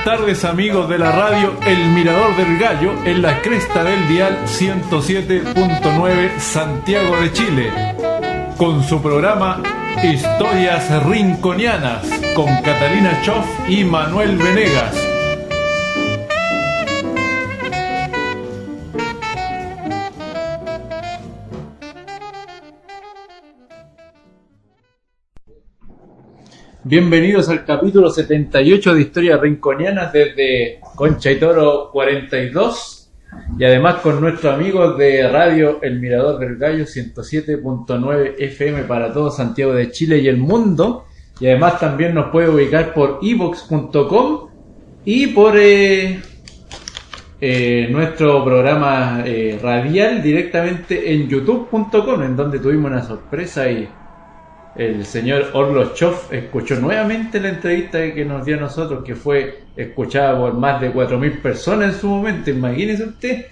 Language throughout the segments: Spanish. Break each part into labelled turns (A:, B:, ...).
A: tardes, amigos de la radio El Mirador del Gallo, en la cresta del dial 107.9 Santiago de Chile, con su programa Historias Rinconianas, con Catalina Choff y Manuel Venegas. Bienvenidos al capítulo 78 de Historias Rinconianas desde Concha y Toro 42, y además con nuestros amigos de radio El Mirador del Gallo 107.9 FM para todo Santiago de Chile y el mundo, y además también nos puede ubicar por evox.com y por nuestro programa radial directamente en youtube.com, en donde tuvimos una sorpresa y el señor Orlo Choff escuchó nuevamente la entrevista que nos dio a nosotros, que fue escuchada por más de 4.000 personas en su momento. Imagínese usted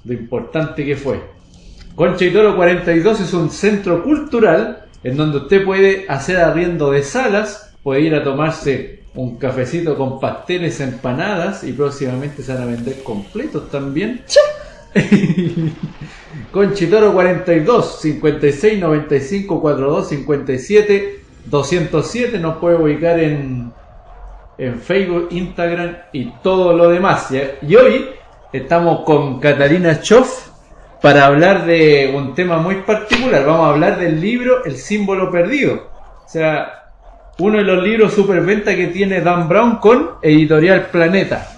A: lo importante que fue. Concha y Toro 42 es un centro cultural en donde usted puede hacer arriendo de salas, puede ir a tomarse un cafecito con pasteles, empanadas, y próximamente se van a vender completos también. Concha y Toro 42 56 95 42 57 207. Nos puede ubicar en Facebook, Instagram y todo lo demás, ¿ya? Y hoy estamos con Catalina Choff para hablar de un tema muy particular. Vamos a hablar del libro El Símbolo Perdido, o sea, uno de los libros superventa que tiene Dan Brown con Editorial Planeta.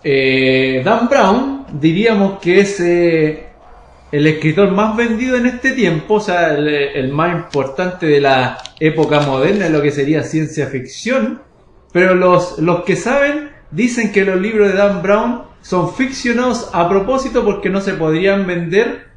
A: Dan Brown diríamos que es el escritor más vendido en este tiempo, o sea, el más importante de la época moderna en lo que sería ciencia ficción, pero los que saben dicen que los libros de Dan Brown son ficcionados a propósito porque no se podrían vender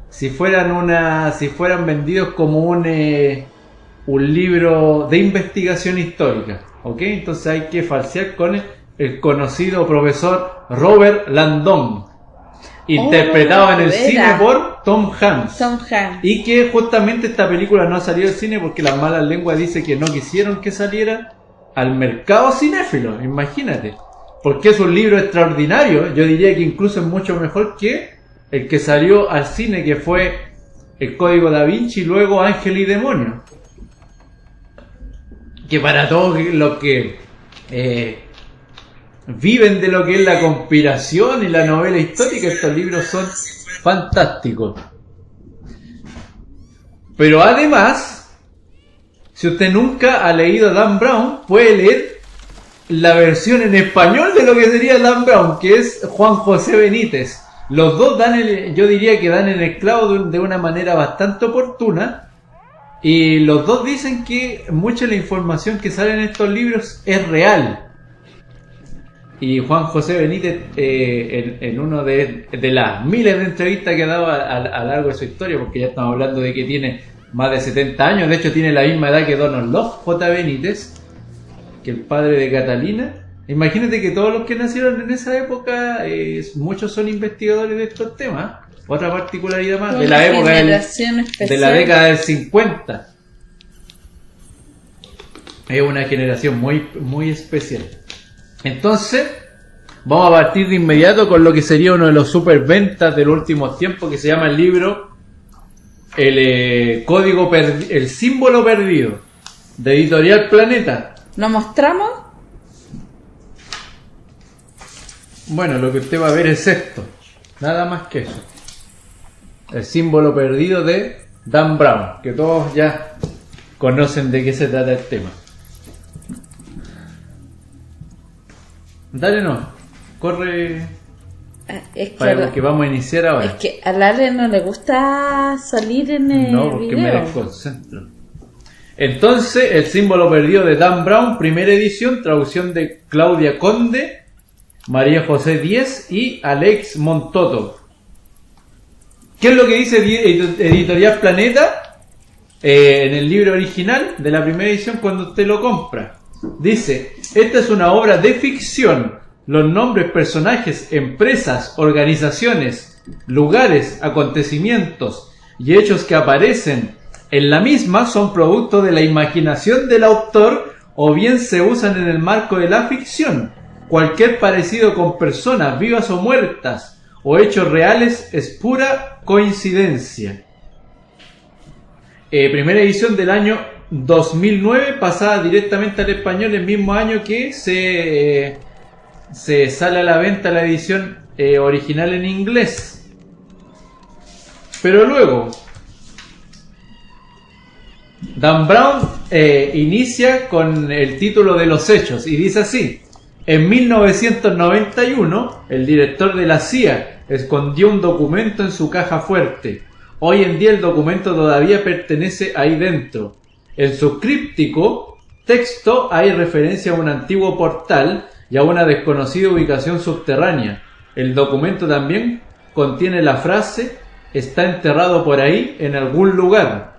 A: si fueran vendidos como un libro de investigación histórica, ¿ok? Entonces hay que falsear con el conocido profesor Robert Landon, interpretado en el cine por Tom Hanks. Y que justamente esta película no ha salido al cine porque las malas lenguas dicen que no quisieron que saliera al mercado cinéfilo, imagínate, porque es un libro extraordinario. Yo diría que incluso es mucho mejor que el que salió al cine, que fue El Código Da Vinci y luego Ángel y Demonio, que para todos los que viven de lo que es la conspiración y la novela histórica, estos libros son fantásticos. Pero además, si usted nunca ha leído a Dan Brown, puede leer la versión en español de lo que sería Dan Brown, que es Juan José Benítez. Los dos yo diría que dan en el clavo de una manera bastante oportuna, y los dos dicen que mucha de la información que sale en estos libros es real. Y Juan José Benítez, en uno de las miles de entrevistas que ha dado a lo largo de su historia, porque ya estamos hablando de que tiene más de 70 años, de hecho tiene la misma edad que Don Orloff J. Benítez, que el padre de Catalina. Imagínate que todos los que nacieron en esa época, muchos son investigadores de estos temas. Otra particularidad más de la época de la década del 50. Es una generación muy, muy especial. Entonces, vamos a partir de inmediato con lo que sería uno de los superventas del último tiempo, que se llama el libro El Símbolo Perdido, de Editorial Planeta.
B: ¿Lo mostramos?
A: Bueno, lo que usted va a ver es esto, nada más que eso. El Símbolo Perdido de Dan Brown, que todos ya conocen de qué se trata el tema. Dale, no, corre,
B: es
A: que vamos a iniciar ahora.
B: Es que a Ale no le gusta salir en el
A: No, porque
B: video.
A: me desconcentro. Entonces, El Símbolo Perdido de Dan Brown, primera edición, traducción de Claudia Conde, María José Díez y Alex Montoto. ¿Qué es lo que dice Editorial Planeta en el libro original de la primera edición cuando usted lo compra? Dice: esta es una obra de ficción. Los nombres, personajes, empresas, organizaciones, lugares, acontecimientos y hechos que aparecen en la misma son producto de la imaginación del autor o bien se usan en el marco de la ficción. Cualquier parecido con personas vivas o muertas o hechos reales es pura coincidencia. Primera edición del año 2009, pasada directamente al español el mismo año que se sale a la venta la edición original en inglés. Pero luego Dan Brown inicia con el título de los hechos y dice así: en 1991 el director de la CIA escondió un documento en su caja fuerte. Hoy en día el documento todavía pertenece ahí dentro. En su críptico texto hay referencia a un antiguo portal y a una desconocida ubicación subterránea. El documento también contiene la frase: está enterrado por ahí en algún lugar.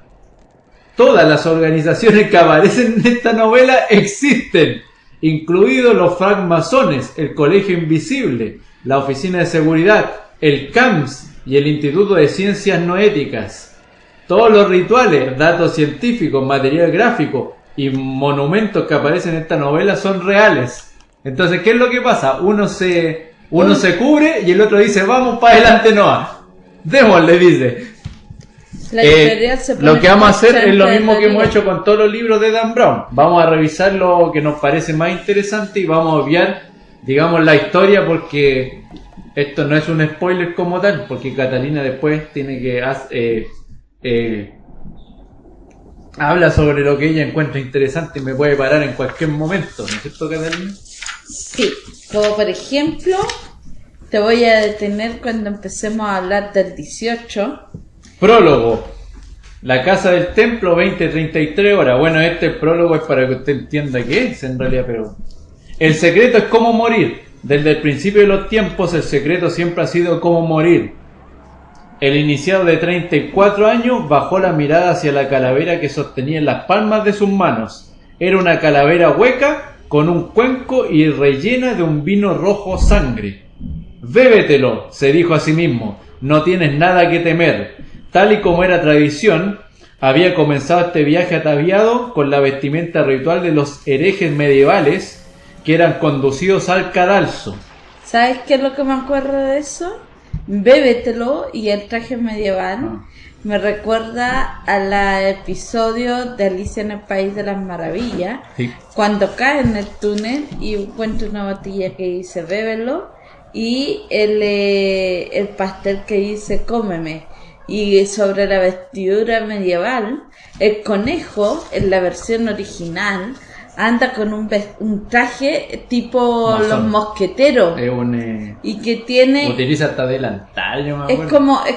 A: Todas las organizaciones que aparecen en esta novela existen, incluidos los francmasones, el Colegio Invisible, la Oficina de Seguridad, el CAMS y el Instituto de Ciencias No Éticas. Todos los rituales, datos científicos, material gráfico y monumentos que aparecen en esta novela son reales. Entonces, ¿qué es lo que pasa? Uno se cubre y el otro dice: vamos para adelante, Noah. Démosle, dice. Lo que vamos a hacer es lo mismo que hemos hecho con todos los libros de Dan Brown. Vamos a revisar lo que nos parece más interesante y vamos a obviar, digamos, la historia, porque esto no es un spoiler como tal, porque Catalina después tiene que habla sobre lo que ella encuentra interesante y me puede parar en cualquier momento, ¿no es cierto, Catalina?
B: Sí, como por ejemplo, te voy a detener cuando empecemos a hablar del 18.
A: Prólogo. La casa del templo, 20-33 horas. Bueno, este prólogo es para que usted entienda qué es en realidad, pero... El secreto es cómo morir. Desde el principio de los tiempos, el secreto siempre ha sido cómo morir. El iniciado de 34 años bajó la mirada hacia la calavera que sostenía en las palmas de sus manos. Era una calavera hueca con un cuenco y rellena de un vino rojo sangre. «Bébetelo», se dijo a sí mismo, «no tienes nada que temer». Tal y como era tradición, había comenzado este viaje ataviado con la vestimenta ritual de los herejes medievales que eran conducidos al cadalso.
B: ¿Sabes qué es lo que me acuerdo de eso? Bébetelo y el traje medieval me recuerda al episodio de Alicia en el País de las Maravillas,
A: Sí.
B: cuando cae en el túnel y encuentra una botella que dice bébelo y el pastel que dice cómeme. Y sobre la vestidura medieval, el conejo, en la versión original, anda con un traje tipo
A: Masón.
B: los mosqueteros.
A: Es un...
B: Y que tiene...
A: utiliza hasta delantal, yo me
B: Es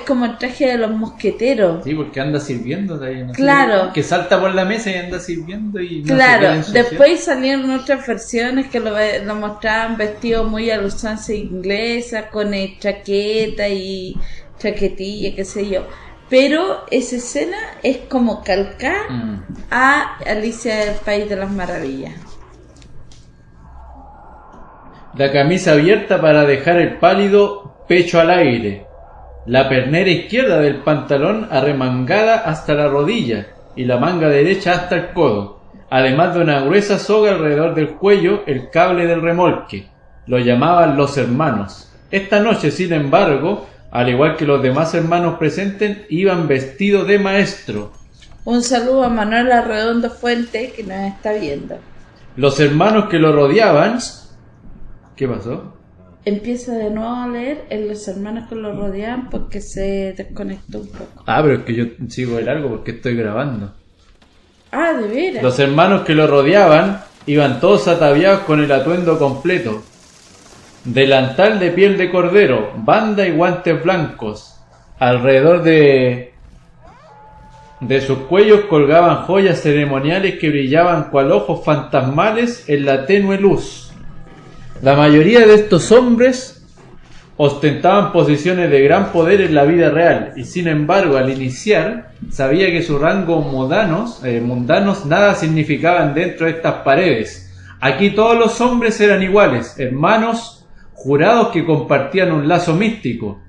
B: como el traje de los mosqueteros.
A: Sí, porque anda sirviendo de ahí, no sé,
B: Claro.
A: que salta por la mesa y anda sirviendo y no
B: Claro,
A: se quiere ensuciar.
B: después salieron otras versiones que lo mostraban vestido muy a la usanza inglesa, con chaqueta y chaquetilla, qué sé yo. Pero esa escena es como calcar a Alicia del País de las Maravillas.
A: La camisa abierta para dejar el pálido pecho al aire. La pernera izquierda del pantalón arremangada hasta la rodilla y la manga derecha hasta el codo. Además de una gruesa soga alrededor del cuello, el cable del remolque. Lo llamaban los hermanos. Esta noche, sin embargo, al igual que los demás hermanos presentes, iban vestidos de maestro.
B: Un saludo a Manuel Arredondo Fuente, que nos está viendo.
A: Los hermanos que lo rodeaban... ¿Qué pasó?
B: Empieza de nuevo a leer en los hermanos que lo rodeaban porque se desconectó un poco.
A: Ah, pero es que yo sigo de largo porque estoy grabando.
B: Ah, ¿de veras?
A: Los hermanos que lo rodeaban iban todos ataviados con el atuendo completo. Delantal de piel de cordero, banda y guantes blancos. Alrededor de sus cuellos colgaban joyas ceremoniales que brillaban cual ojos fantasmales en la tenue luz. La mayoría de estos hombres ostentaban posiciones de gran poder en la vida real y sin embargo al iniciar sabía que sus rangos mundanos nada significaban dentro de estas paredes. Aquí todos los hombres eran iguales, hermanos, jurados que compartían un lazo místico.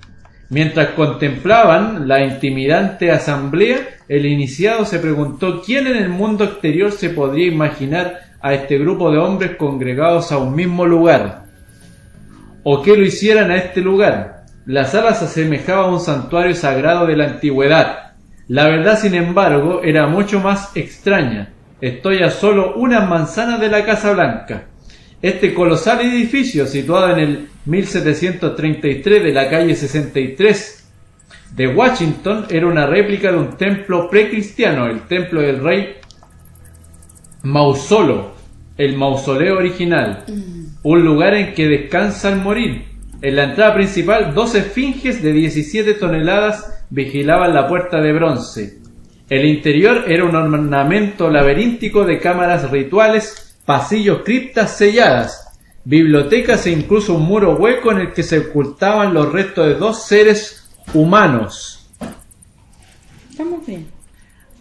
A: Mientras contemplaban la intimidante asamblea, el iniciado se preguntó quién en el mundo exterior se podría imaginar a este grupo de hombres congregados a un mismo lugar, o que lo hicieran a este lugar. La sala se asemejaba a un santuario sagrado de la antigüedad. La verdad, sin embargo, era mucho más extraña. Estoy a solo unas manzanas de la Casa Blanca. Este colosal edificio, situado en el 1733 de la calle 63 de Washington, era una réplica de un templo precristiano, el templo del rey Mausolo, el mausoleo original, un lugar en que descansa al morir. En la entrada principal, 2 esfinges de 17 toneladas vigilaban la puerta de bronce. El interior era un ornamento laberíntico de cámaras rituales, pasillos, criptas selladas, bibliotecas e incluso un muro hueco en el que se ocultaban los restos de 2 seres humanos.
B: Estamos bien.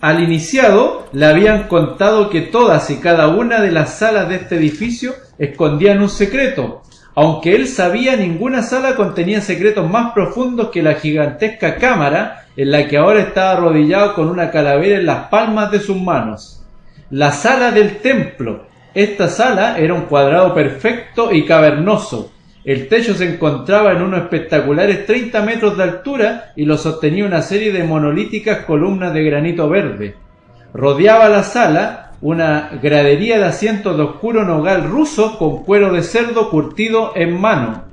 A: Al iniciado le habían contado que todas y cada una de las salas de este edificio escondían un secreto. Aunque él sabía, ninguna sala contenía secretos más profundos que la gigantesca cámara en la que ahora estaba arrodillado con una calavera en las palmas de sus manos. La sala del templo. Esta sala era un cuadrado perfecto y cavernoso. El techo se encontraba en unos espectaculares 30 metros de altura y lo sostenía una serie de monolíticas columnas de granito verde. Rodeaba la sala una gradería de asientos de oscuro nogal ruso con cuero de cerdo curtido en mano.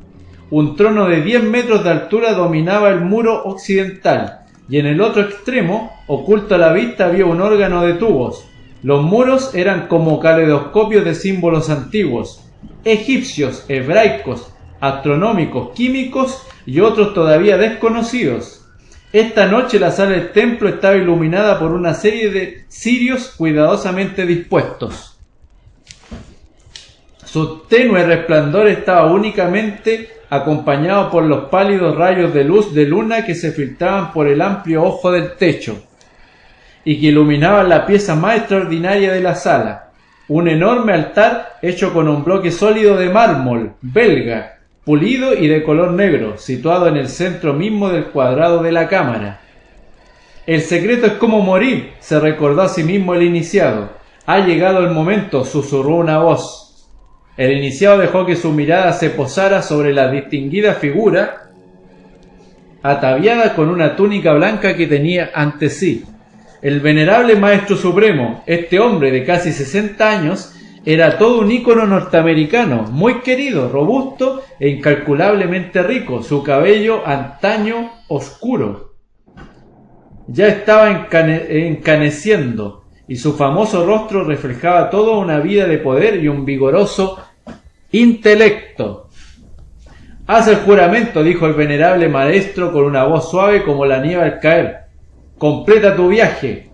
A: Un trono de 10 metros de altura dominaba el muro occidental y en el otro extremo, oculto a la vista, había un órgano de tubos. Los muros eran como caleidoscopios de símbolos antiguos, egipcios, hebraicos, astronómicos, químicos y otros todavía desconocidos. Esta noche la sala del templo estaba iluminada por una serie de cirios cuidadosamente dispuestos. Su tenue resplandor estaba únicamente acompañado por los pálidos rayos de luz de luna que se filtraban por el amplio ojo del techo y que iluminaban la pieza más extraordinaria de la sala, un enorme altar hecho con un bloque sólido de mármol belga, pulido y de color negro, situado en el centro mismo del cuadrado de la cámara. El secreto es cómo morir, se recordó a sí mismo el iniciado. Ha llegado el momento, susurró una voz. El iniciado dejó que su mirada se posara sobre la distinguida figura ataviada con una túnica blanca que tenía ante sí. El venerable Maestro Supremo, este hombre de casi 60 años, era todo un ícono norteamericano, muy querido, robusto e incalculablemente rico. Su cabello, antaño oscuro, ya estaba encaneciendo, y su famoso rostro reflejaba toda una vida de poder y un vigoroso intelecto. «Haz el juramento», dijo el venerable maestro con una voz suave como la nieve al caer. «Completa tu viaje».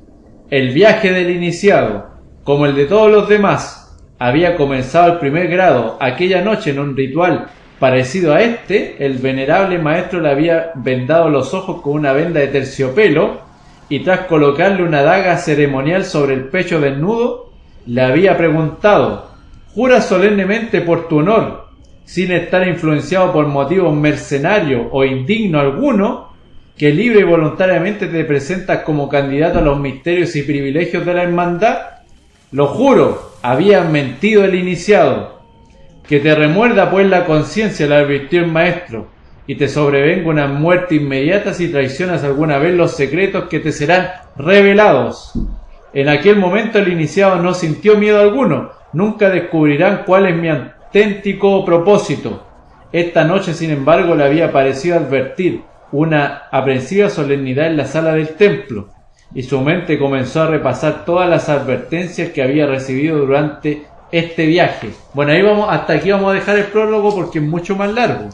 A: El viaje del iniciado, como el de todos los demás, había comenzado el primer grado. Aquella noche, en un ritual parecido a este, el venerable maestro le había vendado los ojos con una venda de terciopelo y tras colocarle una daga ceremonial sobre el pecho desnudo, le había preguntado: «¿Juras solemnemente por tu honor, sin estar influenciado por motivos mercenarios o indigno alguno, que libre y voluntariamente te presentas como candidato a los misterios y privilegios de la hermandad?» «Lo juro», había mentido el iniciado. «Que te remuerda pues la conciencia», le advirtió el maestro, «y te sobrevenga una muerte inmediata si traicionas alguna vez los secretos que te serán revelados». En aquel momento el iniciado no sintió miedo alguno. «Nunca descubrirán cuál es mi auténtico propósito». Esta noche, sin embargo, le había parecido advertir una aprensiva solemnidad en la sala del templo, y su mente comenzó a repasar todas las advertencias que había recibido durante este viaje. Bueno, ahí vamos, hasta aquí vamos a dejar el prólogo porque es mucho más largo.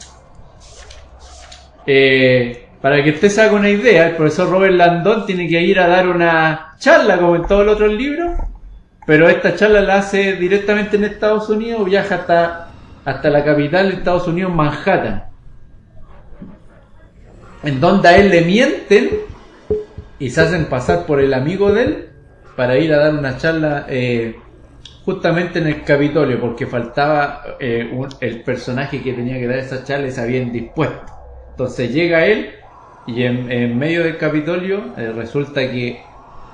A: Para que usted se haga una idea, el profesor Robert Landon tiene que ir a dar una charla, como en todos los otros libros, pero esta charla la hace directamente en Estados Unidos, viaja hasta la capital de Estados Unidos, Manhattan, en donde a él le mienten y se hacen pasar por el amigo de él para ir a dar una charla justamente en el Capitolio, porque faltaba el personaje que tenía que dar esa charla y se había indispuesto. Entonces llega él y en medio del Capitolio resulta que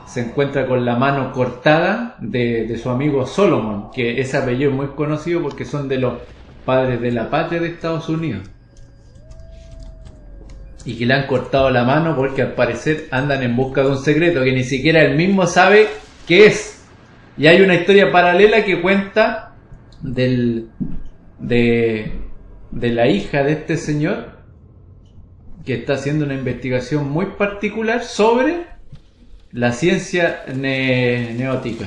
A: se encuentra con la mano cortada de su amigo Solomon, que ese apellido es muy conocido porque son de los padres de la patria de Estados Unidos. Y que le han cortado la mano porque al parecer andan en busca de un secreto que ni siquiera él mismo sabe qué es. Y hay una historia paralela que cuenta de la hija de este señor que está haciendo una investigación muy particular sobre la ciencia neótica,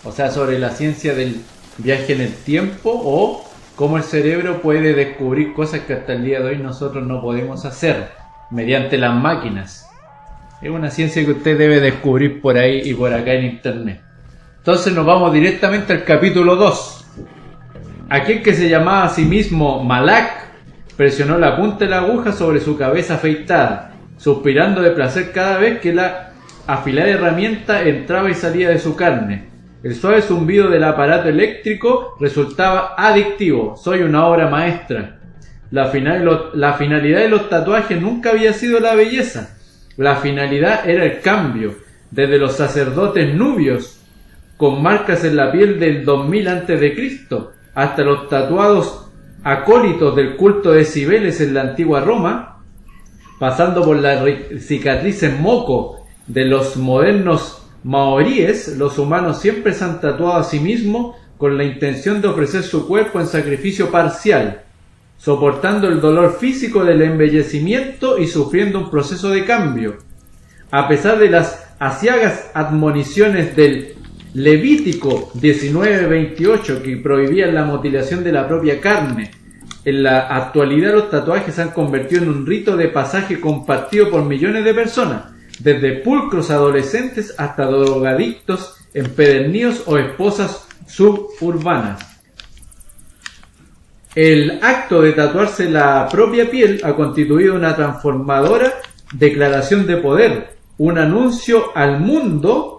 A: o sea, sobre la ciencia del viaje en el tiempo o cómo el cerebro puede descubrir cosas que hasta el día de hoy nosotros no podemos hacer mediante las máquinas. Es una ciencia que usted debe descubrir por ahí y por acá en internet. Entonces nos vamos directamente al capítulo 2. Aquel que se llamaba a sí mismo Malak presionó la punta de la aguja sobre su cabeza afeitada, suspirando de placer cada vez que la afilada herramienta entraba y salía de su carne. El suave zumbido del aparato eléctrico resultaba adictivo. Soy una obra maestra. La finalidad de los tatuajes nunca había sido la belleza. La finalidad era el cambio. Desde los sacerdotes nubios con marcas en la piel del 2000 a.C. hasta los tatuados acólitos del culto de Cibeles en la antigua Roma, pasando por las cicatrices moco de los modernos maoríes, los humanos siempre se han tatuado a sí mismos con la intención de ofrecer su cuerpo en sacrificio parcial, soportando el dolor físico del embellecimiento y sufriendo un proceso de cambio. A pesar de las aciagas admoniciones del Levítico 19:28 que prohibían la mutilación de la propia carne, en la actualidad los tatuajes se han convertido en un rito de pasaje compartido por millones de personas, desde pulcros adolescentes hasta drogadictos empedernidos o esposas suburbanas. El acto de tatuarse la propia piel ha constituido una transformadora declaración de poder, un anuncio al mundo: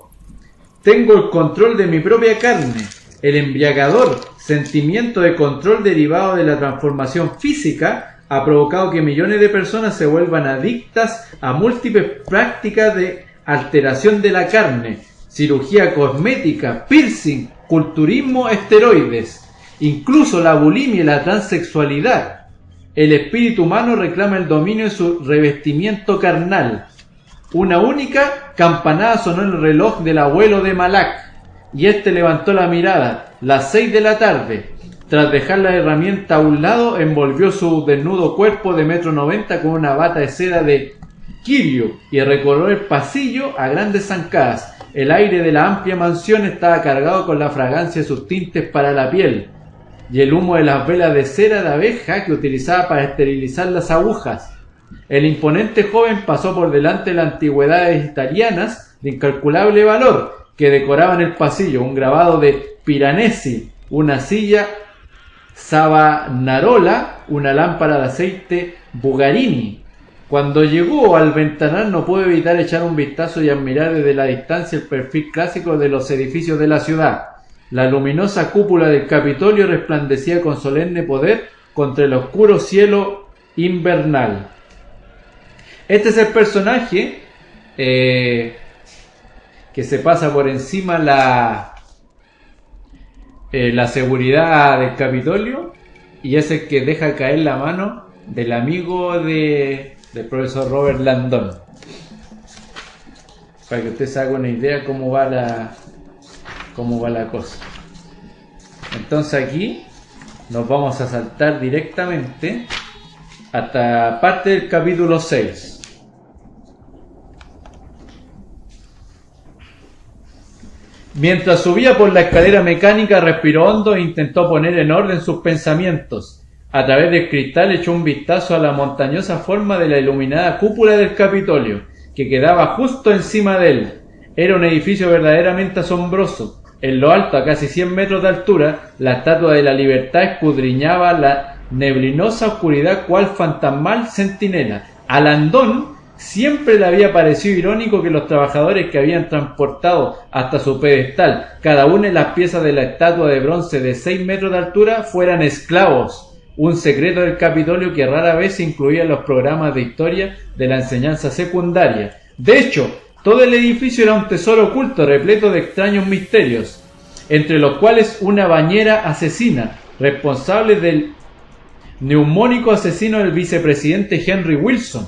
A: tengo el control de mi propia carne. El embriagador sentimiento de control derivado de la transformación física ha provocado que millones de personas se vuelvan adictas a múltiples prácticas de alteración de la carne, cirugía cosmética, piercing, culturismo, esteroides, incluso la bulimia y la transexualidad. El espíritu humano reclama el dominio de su revestimiento carnal. Una única campanada sonó en el reloj del abuelo de Malak, y este levantó la mirada. Las 6 de la tarde. Tras dejar la herramienta a un lado, envolvió su desnudo cuerpo de 1,90 m con una bata de seda de Kirio y recorrió el pasillo a grandes zancadas. El aire de la amplia mansión estaba cargado con la fragancia de sus tintes para la piel y el humo de las velas de cera de abeja que utilizaba para esterilizar las agujas. El imponente joven pasó por delante de las antigüedades italianas de incalculable valor que decoraban el pasillo, un grabado de Piranesi, una silla Savonarola, una lámpara de aceite Bugarini. Cuando llegó al ventanal no pudo evitar echar un vistazo y admirar desde la distancia el perfil clásico de los edificios de la ciudad. La luminosa cúpula del Capitolio resplandecía con solemne poder contra el oscuro cielo invernal. Este es el personaje que se pasa por encima la seguridad del Capitolio y es el que deja caer la mano del amigo del profesor Robert Landon, para que usted se haga una idea cómo va la cosa. Entonces aquí nos vamos a saltar directamente hasta parte del capítulo 6. Mientras subía por la escalera mecánica, respiró hondo e intentó poner en orden sus pensamientos. A través del cristal echó un vistazo a la montañosa forma de la iluminada cúpula del Capitolio, que quedaba justo encima de él. Era un edificio verdaderamente asombroso. En lo alto, a casi 100 metros de altura, la Estatua de la Libertad escudriñaba la neblinosa oscuridad cual fantasmal centinela. A Landon siempre le había parecido irónico que los trabajadores que habían transportado hasta su pedestal cada una de las piezas de la estatua de bronce de 6 metros de altura fueran esclavos, un secreto del Capitolio que rara vez se incluía en los programas de historia de la enseñanza secundaria. De hecho, Todo el edificio era un tesoro oculto repleto de extraños misterios, entre los cuales una bañera asesina, responsable del neumónico asesino del vicepresidente Henry Wilson,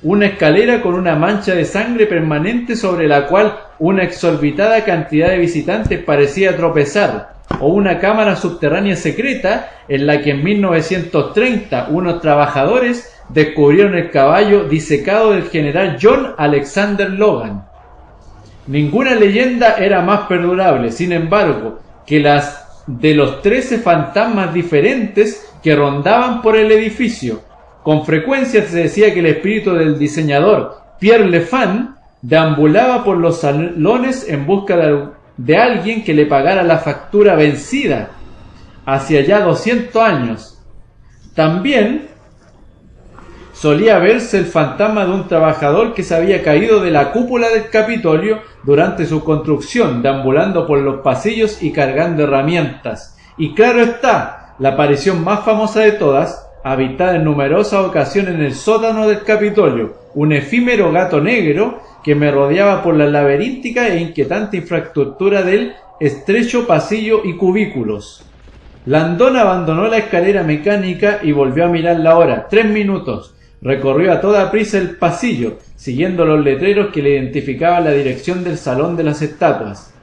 A: una escalera con una mancha de sangre permanente sobre la cual una exorbitada cantidad de visitantes parecía tropezar, o una cámara subterránea secreta en la que en 1930 unos trabajadores descubrieron el caballo disecado del general John Alexander Logan. Ninguna leyenda era más perdurable, sin embargo, que las de los 13 fantasmas diferentes que rondaban por el edificio. Con frecuencia se decía que el espíritu del diseñador Pierre Lefan deambulaba por los salones en busca de alguien que le pagara la factura vencida hacia ya 200 años. También solía verse el fantasma de un trabajador que se había caído de la cúpula del Capitolio durante su construcción, deambulando por los pasillos y cargando herramientas. Y claro está, la aparición más famosa de todas, habitada en numerosas ocasiones en el sótano del Capitolio, un efímero gato negro que me rodeaba por la laberíntica e inquietante infraestructura del estrecho pasillo y cubículos. Landon abandonó la escalera mecánica y volvió a mirar la hora. 3 minutos. Recorrió a toda prisa el pasillo, siguiendo los letreros que le identificaban la dirección del Salón de las Estatuas.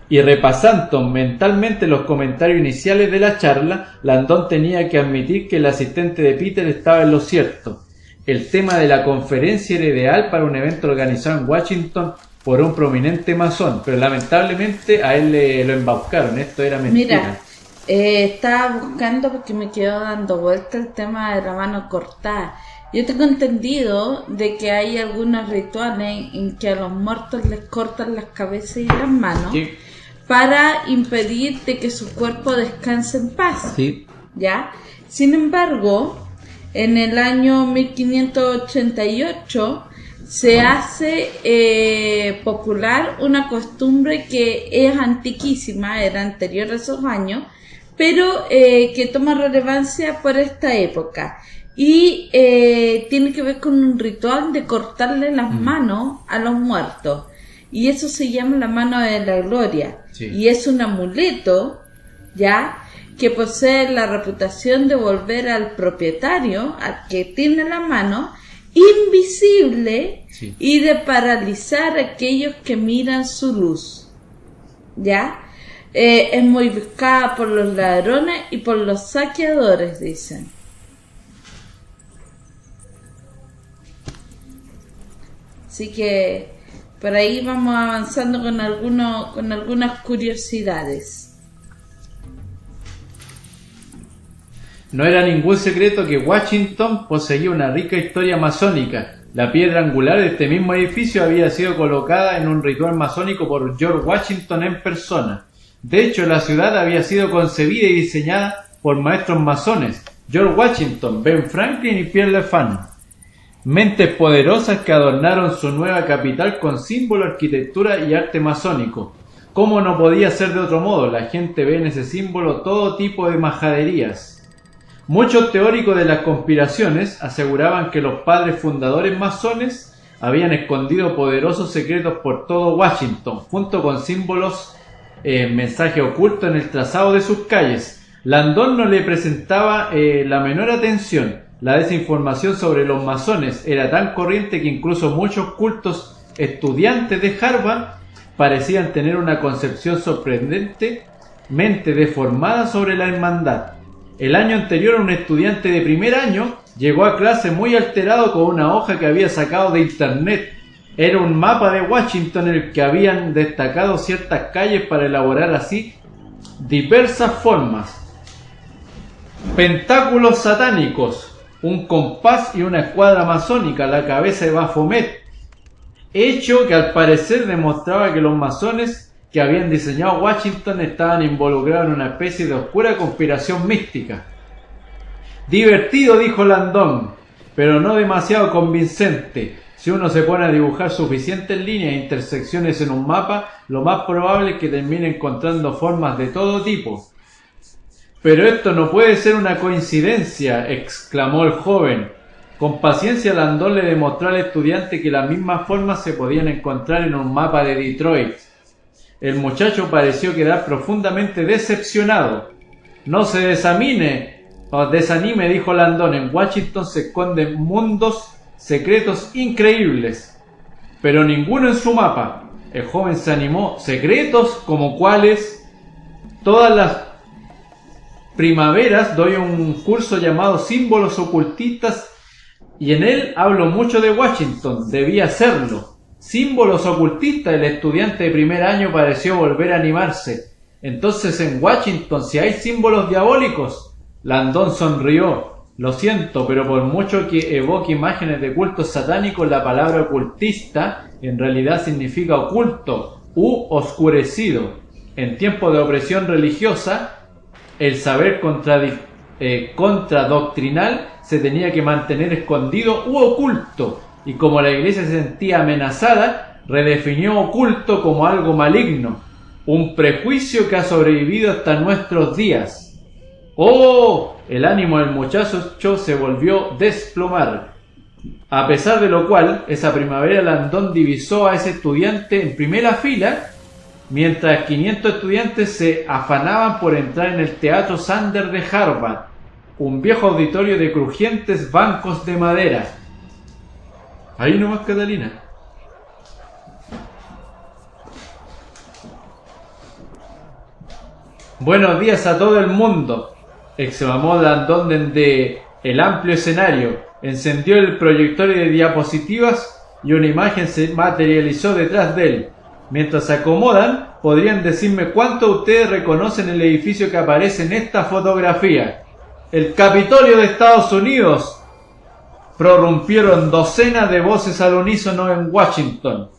A: Y repasando mentalmente los comentarios iniciales de la charla, Landon tenía que admitir que el asistente de Peter estaba en lo cierto. El tema de la conferencia era ideal para un evento organizado en Washington por un prominente masón, pero lamentablemente a él lo embaucaron. Esto era mentira.
B: Mira, estaba buscando porque me quedó dando vuelta el tema de la mano cortada. Yo tengo entendido de que hay algunos rituales en que a los muertos les cortan las cabezas y las manos, sí, para impedir de que su cuerpo descanse en paz.
A: Sí.
B: ¿Ya? Sin embargo, en el año 1588 se hace popular una costumbre que es antiquísima, era anterior a esos años, pero que toma relevancia por esta época. Y tiene que ver con un ritual de cortarle las manos a los muertos. Y eso se llama la mano de la gloria. Sí. Y es un amuleto, ¿ya?, que posee la reputación de volver al propietario, al que tiene la mano, invisible, sí, y de paralizar a aquellos que miran su luz. ¿Ya? Es muy buscada por los ladrones y por los saqueadores, dicen. Así que por ahí vamos avanzando con algunas curiosidades.
A: No era ningún secreto que Washington poseía una rica historia masónica. La piedra angular de este mismo edificio había sido colocada en un ritual masónico por George Washington en persona. De hecho, la ciudad había sido concebida y diseñada por maestros masones, George Washington, Ben Franklin y Pierre Lefan. Mentes poderosas que adornaron su nueva capital con símbolo, arquitectura y arte masónico. ¿Cómo no podía ser de otro modo? La gente ve en ese símbolo todo tipo de majaderías. Muchos teóricos de las conspiraciones aseguraban que los padres fundadores masones habían escondido poderosos secretos por todo Washington, junto con símbolos, mensajes ocultos en el trazado de sus calles. Landon no le presentaba la menor atención. La desinformación sobre los masones era tan corriente que incluso muchos cultos estudiantes de Harvard parecían tener una concepción sorprendentemente deformada sobre la hermandad. El año anterior, un estudiante de primer año llegó a clase muy alterado con una hoja que había sacado de internet. Era un mapa de Washington en el que habían destacado ciertas calles para elaborar así diversas formas. Pentáculos satánicos, un compás y una escuadra masónica, la cabeza de Baphomet, hecho que al parecer demostraba que los masones que habían diseñado Washington estaban involucrados en una especie de oscura conspiración mística. Divertido, dijo Landon, pero no demasiado convincente. Si uno se pone a dibujar suficientes líneas e intersecciones en un mapa, lo más probable es que termine encontrando formas de todo tipo. Pero esto no puede ser una coincidencia, exclamó el joven. Con paciencia, Landon le demostró al estudiante que las mismas formas se podían encontrar en un mapa de Detroit. El muchacho pareció quedar profundamente decepcionado. No se desanime, dijo Landon. En Washington se esconden mundos secretos increíbles, pero ninguno en su mapa. El joven se animó. ¿Secretos? ¿Como cuáles? Todas las primaveras doy un curso llamado Símbolos Ocultistas y en él hablo mucho de Washington. Debía hacerlo. Símbolos ocultistas. El estudiante de primer año pareció volver a animarse. Entonces en Washington, si hay símbolos diabólicos. Landon sonrió. Lo siento, pero por mucho que evoque imágenes de cultos satánicos, la palabra ocultista en realidad significa oculto u oscurecido. En tiempos de opresión religiosa, el saber contradoctrinal se tenía que mantener escondido u oculto, y como la iglesia se sentía amenazada, redefinió oculto como algo maligno, un prejuicio que ha sobrevivido hasta nuestros días. ¡Oh! El ánimo del muchacho se volvió desplomar. A pesar de lo cual, esa primavera Landon divisó a ese estudiante en primera fila, mientras 500 estudiantes se afanaban por entrar en el Teatro Sander de Harvard, un viejo auditorio de crujientes bancos de madera. Ahí nomás, Catalina. Buenos días a todo el mundo, exclamó Landon desde el amplio escenario. Encendió el proyector de diapositivas y una imagen se materializó detrás de él. Mientras se acomodan, ¿podrían decirme cuántos ustedes reconocen el edificio que aparece en esta fotografía? ¡El Capitolio de Estados Unidos! Prorrumpieron docenas de voces al unísono en Washington.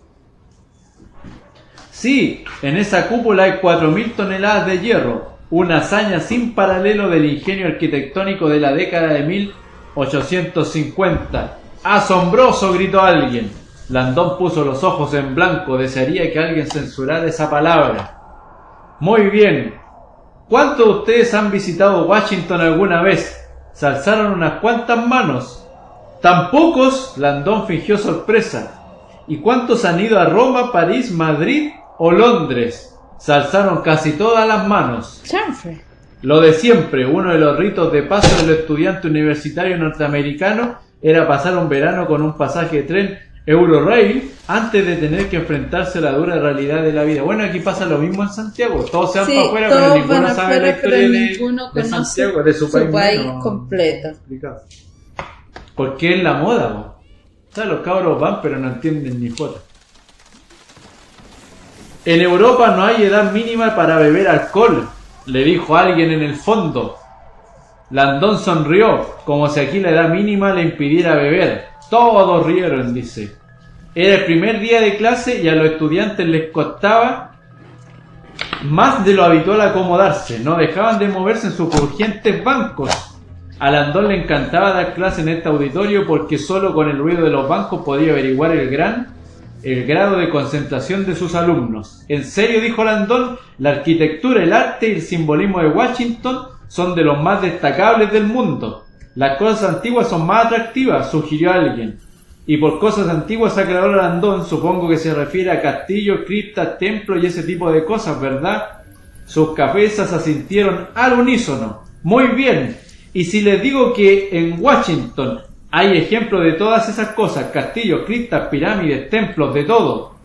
A: Sí, en esa cúpula hay 4.000 toneladas de hierro, una hazaña sin paralelo del ingenio arquitectónico de la década de 1850. ¡Asombroso!, gritó alguien. Landon puso los ojos en blanco. Desearía que alguien censurara esa palabra. Muy bien. ¿Cuántos de ustedes han visitado Washington alguna vez? Se alzaron unas cuantas manos. ¿Tan pocos? Landon fingió sorpresa. ¿Y cuántos han ido a Roma, París, Madrid o Londres? Se alzaron casi todas las manos.
B: Chanfre.
A: Lo de siempre. Uno de los ritos de paso del estudiante universitario norteamericano era pasar un verano con un pasaje de tren Eurorail antes de tener que enfrentarse a la dura realidad de la vida. Bueno, aquí pasa lo mismo en Santiago. Todos se van para afuera, pero ninguno sabe la historia de Santiago, de su país
B: completo.
A: Porque es la moda, ¿no? O sea, los cabros van, pero no entienden ni jota. En Europa no hay edad mínima para beber alcohol, le dijo alguien en el fondo. Landon sonrió, como si aquí la edad mínima le impidiera beber. Todos rieron, dice. Era el primer día de clase y a los estudiantes les costaba más de lo habitual acomodarse. No dejaban de moverse en sus crujientes bancos. A Landon le encantaba dar clase en este auditorio porque solo con el ruido de los bancos podía averiguar el grado de concentración de sus alumnos. En serio, dijo Landon, la arquitectura, el arte y el simbolismo de Washington son de los más destacables del mundo. Las cosas antiguas son más atractivas, sugirió alguien. Y por cosas antiguas, aclaró Landon, supongo que se refiere a castillos, criptas, templos y ese tipo de cosas, ¿verdad? Sus cabezas asintieron al unísono. Muy bien. Y si les digo que en Washington hay ejemplos de todas esas cosas, castillos, criptas, pirámides, templos, de todo.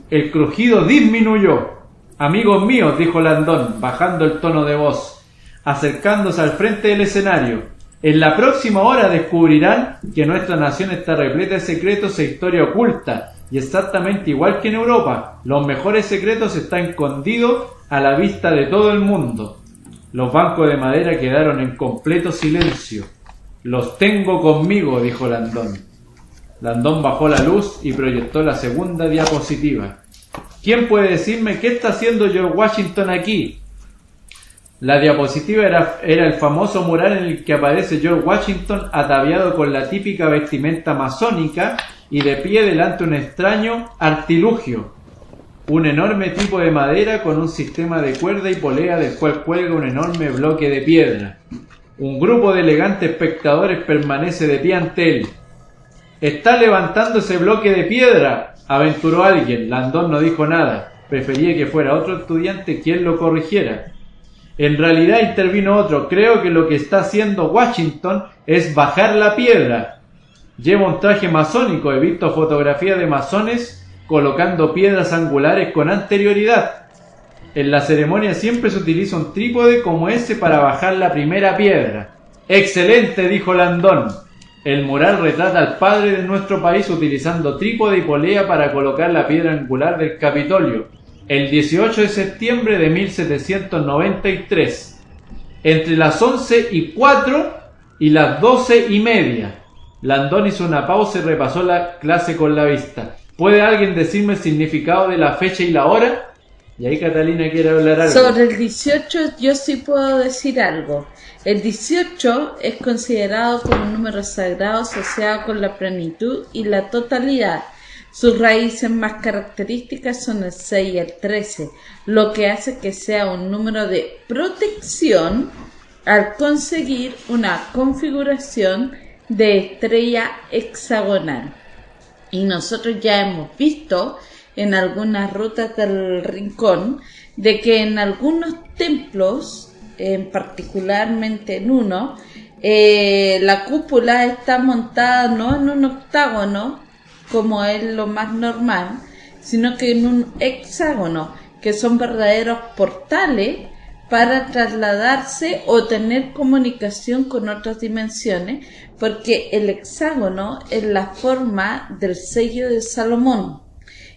A: El crujido disminuyó. Amigos míos, dijo Landon, bajando el tono de voz, acercándose al frente del escenario. En la próxima hora descubrirán que nuestra nación está repleta de secretos e historia oculta, y exactamente igual que en Europa, los mejores secretos están escondidos a la vista de todo el mundo. Los bancos de madera quedaron en completo silencio. Los tengo conmigo, dijo Landon. Landon bajó la luz y proyectó la segunda diapositiva. ¿Quién puede decirme qué está haciendo George Washington aquí? La diapositiva era el famoso mural en el que aparece George Washington ataviado con la típica vestimenta masónica y de pie delante de un extraño artilugio. Un enorme tipo de madera con un sistema de cuerda y polea del cual cuelga un enorme bloque de piedra. Un grupo de elegantes espectadores permanece de pie ante él. «Está levantando ese bloque de piedra», aventuró alguien. Landon no dijo nada. Prefería que fuera otro estudiante quien lo corrigiera. En realidad, intervino otro. «Creo que lo que está haciendo Washington es bajar la piedra. Lleva un traje masónico. He visto fotografías de masones colocando piedras angulares con anterioridad. En la ceremonia siempre se utiliza un trípode como ese para bajar la primera piedra». «Excelente», dijo Landon. «El mural retrata al padre de nuestro país utilizando trípode y polea para colocar la piedra angular del Capitolio, el 18 de septiembre de 1793, entre las 11:04 y las 12:30. Landon hizo una pausa y repasó la clase con la vista. «¿Puede alguien decirme el significado de la fecha y la hora?» Y ahí Catalina quiere hablar algo.
B: Sobre el 18 yo sí puedo decir algo. El 18 es considerado como un número sagrado asociado con la plenitud y la totalidad. Sus raíces más características son el 6 y el 13, lo que hace que sea un número de protección al conseguir una configuración de estrella hexagonal. Y nosotros ya hemos visto en algunas rutas del rincón de que en algunos templos, particularmente en uno, la cúpula está montada no en un octágono como es lo más normal, sino que en un hexágono, que son verdaderos portales para trasladarse o tener comunicación con otras dimensiones, porque el hexágono es la forma del sello de Salomón.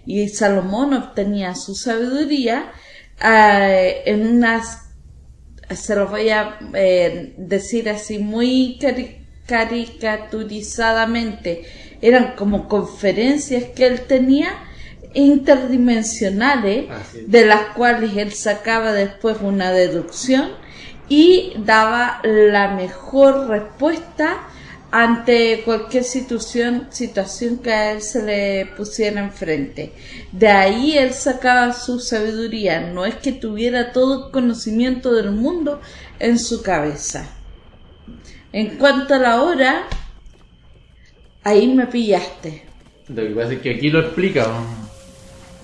B: Y Salomón obtenía su sabiduría en unas, se los voy a decir así muy caricaturizadamente, eran como conferencias que él tenía interdimensionales, de las cuales él sacaba después una deducción y daba la mejor respuesta ante cualquier situación que a él se le pusiera enfrente. De ahí él sacaba su sabiduría, no es que tuviera todo el conocimiento del mundo en su cabeza. En cuanto a la hora, ahí me pillaste.
A: Lo que pasa es que aquí lo explica.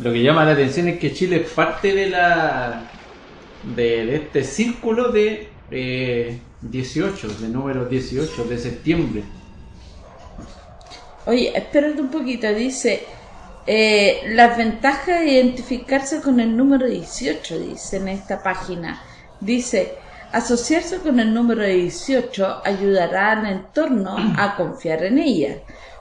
A: Lo que llama la atención es que Chile es parte de este círculo de 18, de número 18 de septiembre.
B: Oye, espérate un poquito, dice las ventajas de identificarse con el número 18, dice en esta página. Dice, asociarse con el número 18 ayudará al entorno a confiar en ella.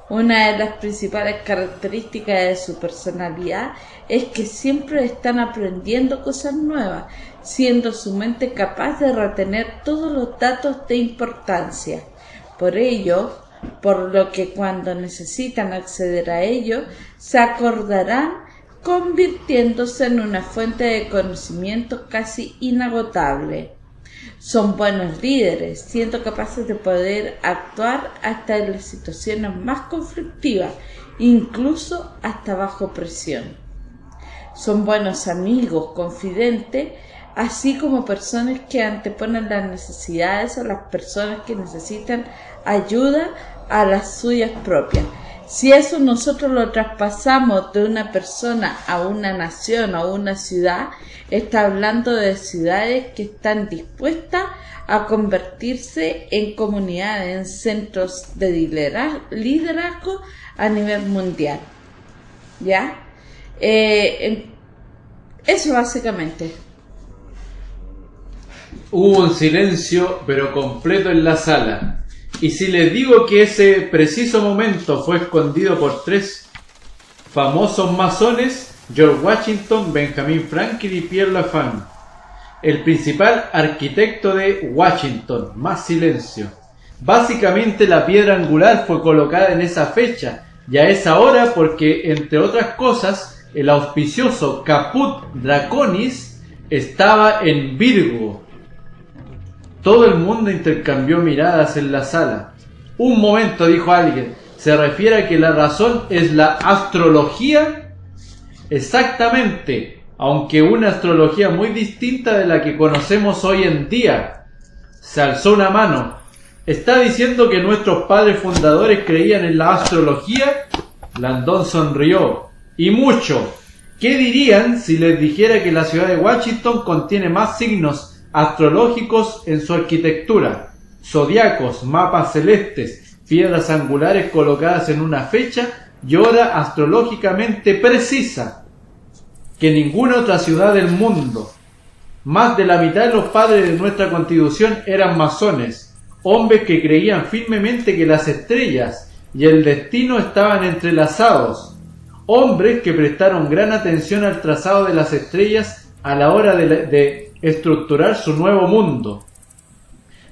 B: Una de las principales características de su personalidad es que siempre están aprendiendo cosas nuevas, siendo su mente capaz de retener todos los datos de importancia. Por lo que cuando necesitan acceder a ello, se acordarán convirtiéndose en una fuente de conocimiento casi inagotable. Son buenos líderes, siendo capaces de poder actuar hasta en las situaciones más conflictivas, incluso hasta bajo presión. Son buenos amigos, confidentes, así como personas que anteponen las necesidades a las personas que necesitan ayuda a las suyas propias. Si eso nosotros lo traspasamos de una persona a una nación o a una ciudad, está hablando de ciudades que están dispuestas a convertirse en comunidades, en centros de liderazgo a nivel mundial. ¿Ya? Eso básicamente.
A: Hubo un silencio, pero completo en la sala. Y si les digo que ese preciso momento fue escondido por tres famosos masones, George Washington, Benjamin Franklin y Pierre Lafont, el principal arquitecto de Washington. Más silencio. Básicamente la piedra angular fue colocada en esa fecha y a esa hora porque, entre otras cosas, el auspicioso Caput Draconis estaba en Virgo. Todo el mundo intercambió miradas en la sala. Un momento, dijo alguien, ¿se refiere a que la razón es la astrología? Exactamente, aunque una astrología muy distinta de la que conocemos hoy en día. Se alzó una mano. ¿Está diciendo que nuestros padres fundadores creían en la astrología? Landon sonrió. Y mucho. ¿Qué dirían si les dijera que la ciudad de Washington contiene más signos astrológicos en su arquitectura? Zodiacos, mapas celestes, piedras angulares colocadas en una fecha y hora astrológicamente precisa que ninguna otra ciudad del mundo. Más de la mitad de los padres de nuestra constitución eran masones, hombres que creían firmemente que las estrellas y el destino estaban entrelazados, hombres que prestaron gran atención al trazado de las estrellas a la hora de estructurar su nuevo mundo.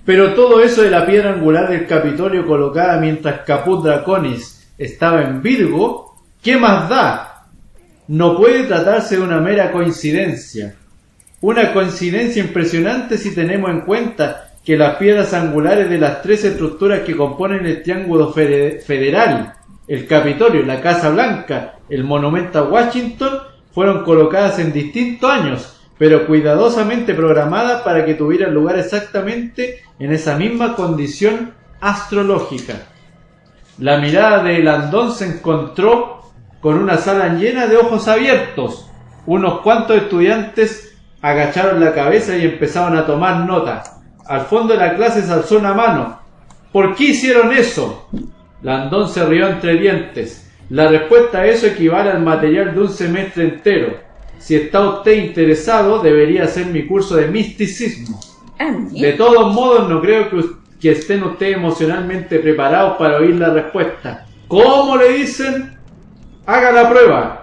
A: Pero todo eso de la piedra angular del Capitolio colocada mientras Caput Draconis estaba en Virgo, ¿qué más da? No puede tratarse de una mera coincidencia. Una coincidencia impresionante si tenemos en cuenta que las piedras angulares de las tres estructuras que componen el Triángulo Federal, el Capitolio, la Casa Blanca, el Monumento a Washington, fueron colocadas en distintos años, pero cuidadosamente programadas para que tuvieran lugar exactamente en esa misma condición astrológica. La mirada de Landon se encontró con una sala llena de ojos abiertos. Unos cuantos estudiantes agacharon la cabeza y empezaron a tomar nota. Al fondo de la clase se alzó una mano. ¿Por qué hicieron eso? Landon se rió entre dientes. La respuesta a eso equivale al material de un semestre entero. Si está usted interesado, debería hacer mi curso de misticismo. De todos modos, no creo que estén ustedes emocionalmente preparados para oír la respuesta. ¿Cómo le dicen? Haga la prueba.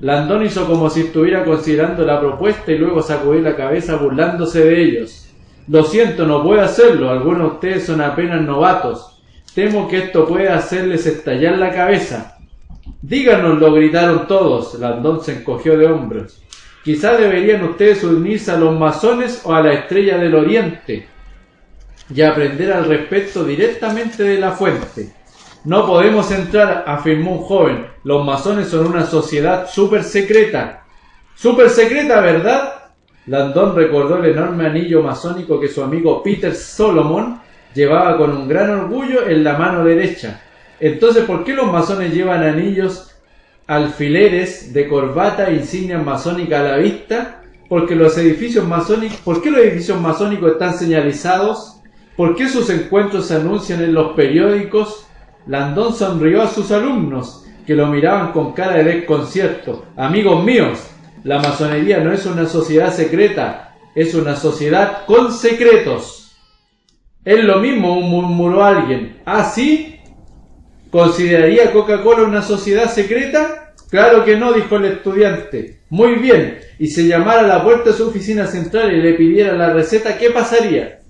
A: Landon hizo como si estuviera considerando la propuesta y luego sacudió la cabeza burlándose de ellos. Lo siento, no puedo hacerlo. Algunos de ustedes son apenas novatos. Temo que esto puede hacerles estallar la cabeza. Díganoslo, gritaron todos. Landon se encogió de hombros. Quizá deberían ustedes unirse a los masones o a la Estrella del Oriente y aprender al respecto directamente de la fuente. No podemos entrar, afirmó un joven. Los masones son una sociedad súper secreta. ¡Súper secreta, ¿verdad? Landon recordó el enorme anillo masónico que su amigo Peter Solomon llevaba con un gran orgullo en la mano derecha. Entonces, ¿por qué los masones llevan anillos, alfileres de corbata e insignias masónicas a la vista? ¿Por qué los edificios masónicos están señalizados? ¿Por qué sus encuentros se anuncian en los periódicos? Landon sonrió a sus alumnos, que lo miraban con cara de desconcierto. Amigos míos, la masonería no es una sociedad secreta, es una sociedad con secretos. Es lo mismo, murmuró alguien. ¿Ah, sí? ¿Consideraría Coca-Cola una sociedad secreta? Claro que no, dijo el estudiante. Muy bien, y si llamara a la puerta de su oficina central y le pidiera la receta, ¿qué pasaría?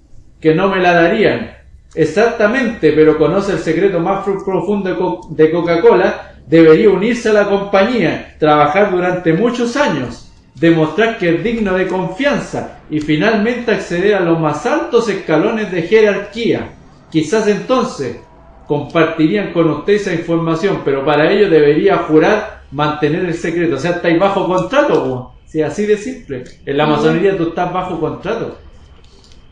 A: Que no me la darían. Exactamente, pero conoce el secreto más profundo de Coca-Cola. Debería unirse a la compañía, trabajar durante muchos años, demostrar que es digno de confianza y finalmente acceder a los más altos escalones de jerarquía. Quizás entonces compartirían con usted esa información, pero para ello debería jurar mantener el secreto. O sea, estáis bajo contrato, ¿no? Sí, así de simple. En la masonería tú estás bajo contrato.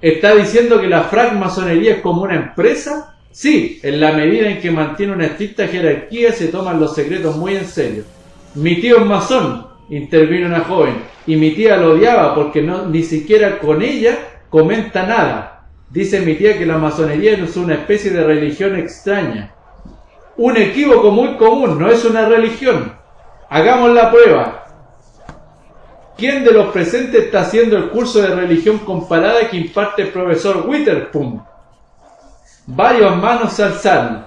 A: ¿Está diciendo que la francmasonería es como una empresa? Sí, en la medida en que mantiene una estricta jerarquía se toman los secretos muy en serio. Mi tío es masón, intervino una joven, y mi tía lo odiaba porque ni siquiera con ella comenta nada. Dice mi tía que la masonería es una especie de religión extraña. Un equívoco muy común, no es una religión. Hagamos la prueba. ¿Quién de los presentes está haciendo el curso de religión comparada que imparte el profesor Witherspoon? Varias manos se alzaron.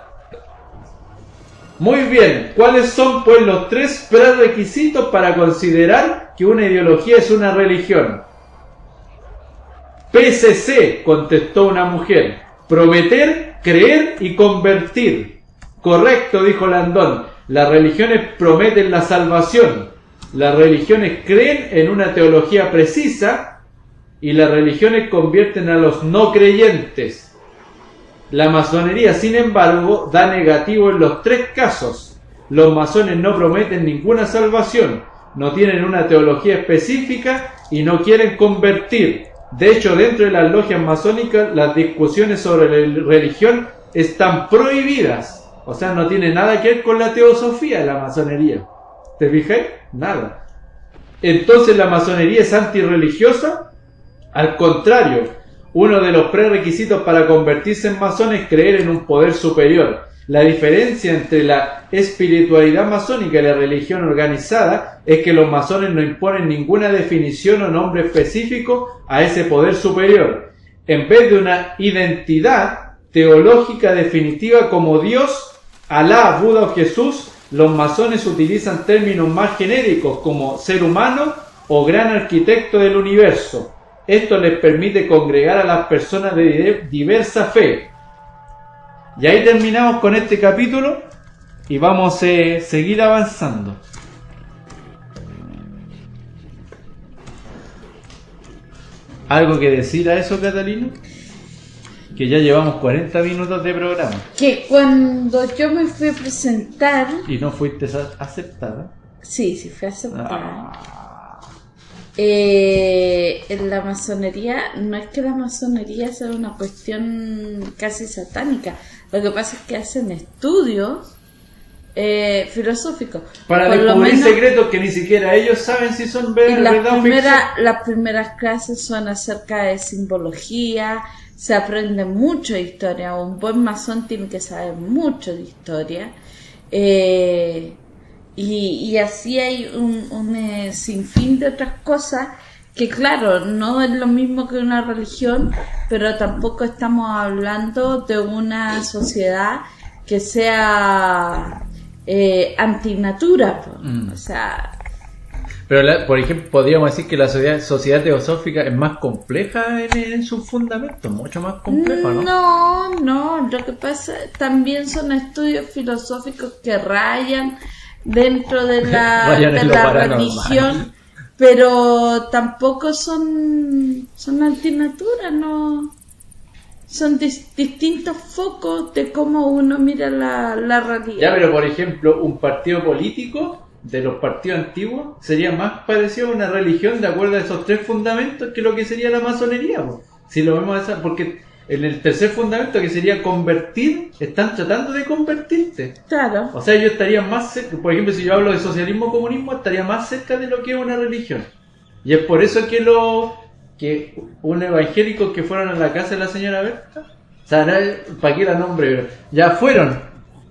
A: Muy bien, ¿cuáles son pues los 3 prerequisitos para considerar que una ideología es una religión? PCC, contestó una mujer. Prometer, creer y convertir. Correcto, dijo Landon. Las religiones prometen la salvación. Las religiones creen en una teología precisa y las religiones convierten a los no creyentes. La masonería, sin embargo, da negativo en los 3 casos. Los masones no prometen ninguna salvación, no tienen una teología específica y no quieren convertir. De hecho, dentro de las logias masónicas, las discusiones sobre la religión están prohibidas. O sea, no tiene nada que ver con la teosofía de la masonería. ¿Te fijáis? Nada. Entonces, ¿la masonería es antirreligiosa? Al contrario, uno de los prerequisitos para convertirse en masón es creer en un poder superior. La diferencia entre la espiritualidad masónica y la religión organizada es que los masones no imponen ninguna definición o nombre específico a ese poder superior. En vez de una identidad teológica definitiva como Dios, Alá, Buda o Jesús, los masones utilizan términos más genéricos como ser humano o gran arquitecto del universo. Esto les permite congregar a las personas de diversa fe. Y ahí terminamos con este capítulo y vamos a seguir avanzando. ¿Algo que decir a eso, Catalina? Que ya llevamos 40 minutos de programa.
B: Que cuando yo me fui a presentar...
A: ¿Y no fuiste aceptada?
B: Sí, fui aceptada. En la masonería, no es que la masonería sea una cuestión casi satánica. Lo que pasa es que hacen estudios filosóficos.
A: Para
B: Por
A: descubrir
B: menos,
A: secretos que ni siquiera ellos saben si son
B: y
A: verdad o ficción.
B: las primeras clases son acerca de simbología. Se aprende mucho de historia. Un buen masón tiene que saber mucho de historia. Y así hay un sinfín de otras cosas que, claro, no es lo mismo que una religión, pero tampoco estamos hablando de una sociedad que sea antinatura. O sea...
A: Pero, por ejemplo, podríamos decir que la sociedad teosófica es más compleja en sus fundamentos, mucho más compleja, ¿no?
B: No, lo que pasa también son estudios filosóficos que rayan dentro de la religión, pero tampoco son antinatura, no son distintos focos de cómo uno mira la realidad.
A: Ya, pero por ejemplo, un partido político de los partidos antiguos sería más parecido a una religión de acuerdo a esos tres fundamentos que lo que sería la masonería, po. Si lo vemos así, porque en el tercer fundamento, que sería convertir, están tratando de convertirte.
B: Claro.
A: O sea, yo estaría más cerca, por ejemplo, si yo hablo de socialismo o comunismo, estaría más cerca de lo que es una religión. Y es por eso que un evangélico que fueron a la casa de la señora Berta, o sea, ¿para qué la nombre? Ya fueron.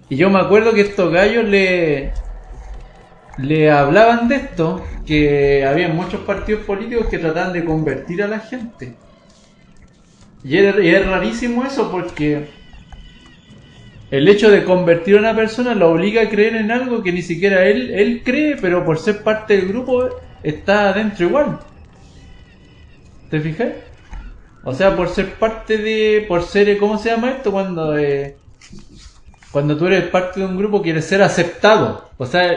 A: Y yo me acuerdo que estos gallos le hablaban de esto, que había muchos partidos políticos que trataban de convertir a la gente. Y es rarísimo eso, porque el hecho de convertir a una persona lo obliga a creer en algo que ni siquiera él cree, pero por ser parte del grupo está adentro igual. ¿Te fijas? O sea, por ser ¿cómo se llama esto? Cuando tú eres parte de un grupo quieres ser aceptado. O sea,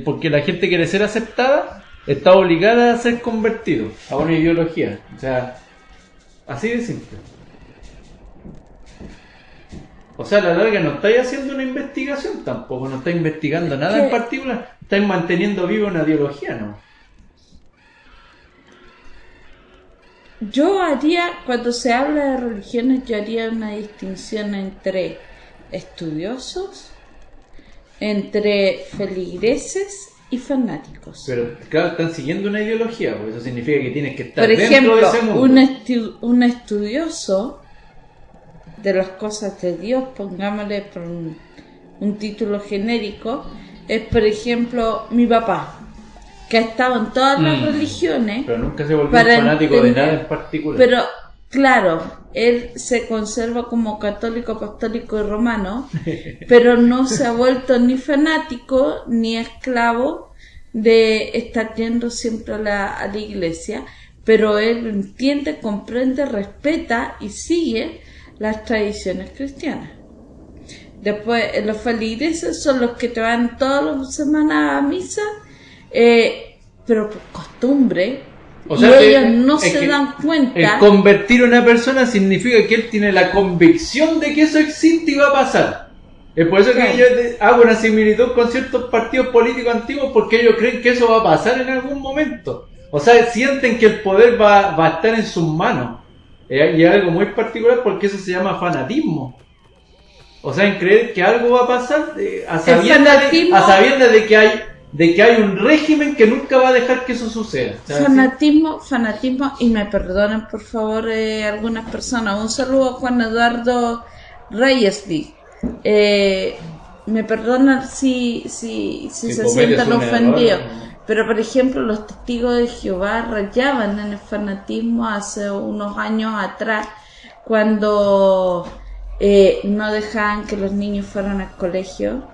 A: porque la gente quiere ser aceptada, está obligada a ser convertido a una ideología. O sea, así de simple. O sea, a la larga no estáis haciendo una investigación tampoco, no estáis investigando nada en particular, estáis manteniendo viva una ideología, ¿no?
B: Yo haría, cuando se habla de religiones, yo haría una distinción entre estudiosos, entre feligreses y fanáticos.
A: Pero claro, están siguiendo una ideología, porque eso significa que tienes que estar
B: Por ejemplo,
A: dentro de ese mundo.
B: un estudioso de las cosas de Dios, pongámosle por un título genérico, es por ejemplo mi papá, que ha estado en todas las religiones,
A: pero nunca se volvió un fanático de nada en particular.
B: Pero claro, él se conserva como católico, apostólico y romano, pero no se ha vuelto ni fanático ni esclavo de estar yendo siempre a la iglesia, pero él entiende, comprende, respeta y sigue las tradiciones cristianas. Después, los feligreses son los que te van todas las semanas a misa, pero por costumbre. O sea, y ellos no se dan cuenta.
A: El convertir a una persona significa que él tiene la convicción de que eso existe y va a pasar. Es por eso que yo hago una similitud con ciertos partidos políticos antiguos, porque ellos creen que eso va a pasar en algún momento. O sea, sienten que el poder va a estar en sus manos. Y es algo muy particular porque eso se llama fanatismo. O sea, en creer que algo va a pasar a sabiendas de que hay un régimen que nunca va a dejar que eso suceda.
B: Fanatismo, y me perdonen por favor algunas personas. Un saludo a Juan Eduardo Reyesby. Me perdonan si se sientan ofendidos. Pero, por ejemplo, los testigos de Jehová rayaban en el fanatismo hace unos años atrás, cuando no dejaban que los niños fueran al colegio,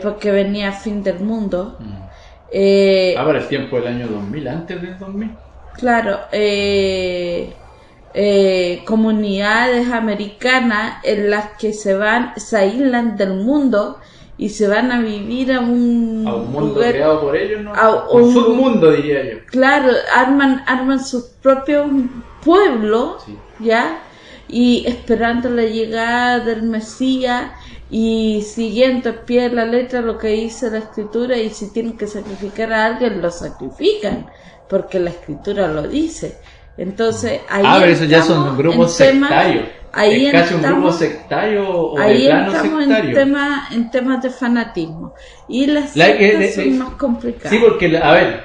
B: porque venía el fin del mundo.
A: Ahora el tiempo del año 2000, antes del 2000.
B: Claro, comunidades americanas en las que se aíslan del mundo y se van a vivir a un
A: mundo
B: lugar,
A: creado por ellos, ¿no? Un submundo, diría yo.
B: Claro, arman sus propios pueblos, sí. ¿Ya? Y esperando la llegada del Mesías y siguiendo al pie de la letra lo que dice la Escritura, y si tienen que sacrificar a alguien, lo sacrifican, porque la Escritura lo dice. Entonces, ahí
A: pero eso ya son grupos sectarios. Ahí es casi un grupo sectario o
B: ahí
A: de plano
B: entramos
A: sectario.
B: En temas de fanatismo. Y las sectas son más complicadas.
A: Sí, porque, a ver,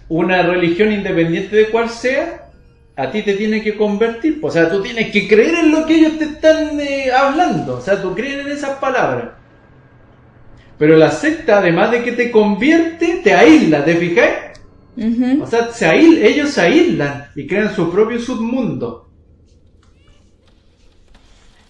A: una religión independiente de cuál sea, a ti te tiene que convertir. O sea, tú tienes que creer en lo que ellos te están hablando. O sea, tú crees en esas palabras. Pero la secta, además de que te convierte, te aísla, ¿te fijáis? Uh-huh. O sea, ellos se aíslan y crean su propio submundo.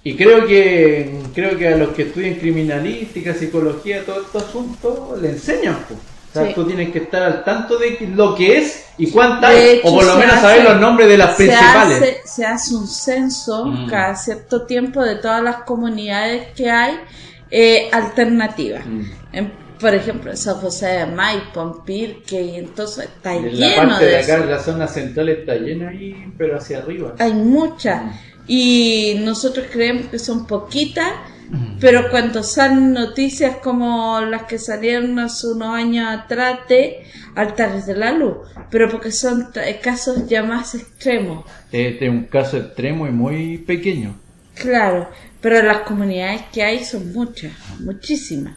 A: Y creo que a los que estudian criminalística, psicología, todo este asunto, le enseñan. Pues. O sea, sí. Tú tienes que estar al tanto de lo que es y cuántas, o por lo menos saber los nombres de las principales.
B: Se hace un censo cada cierto tiempo de todas las comunidades que hay alternativas. Por ejemplo, San José de Maipo, Pirque, y entonces está lleno de
A: la parte de acá,
B: eso.
A: la zona central está llena ahí, pero hacia arriba.
B: Hay muchas. Y nosotros creemos que son poquitas, pero cuando salen noticias como las que salieron hace unos años atrás de Altares de la Luz, pero porque son casos ya más extremos.
A: Este es un caso extremo y muy pequeño.
B: Claro, pero las comunidades que hay son muchas, muchísimas.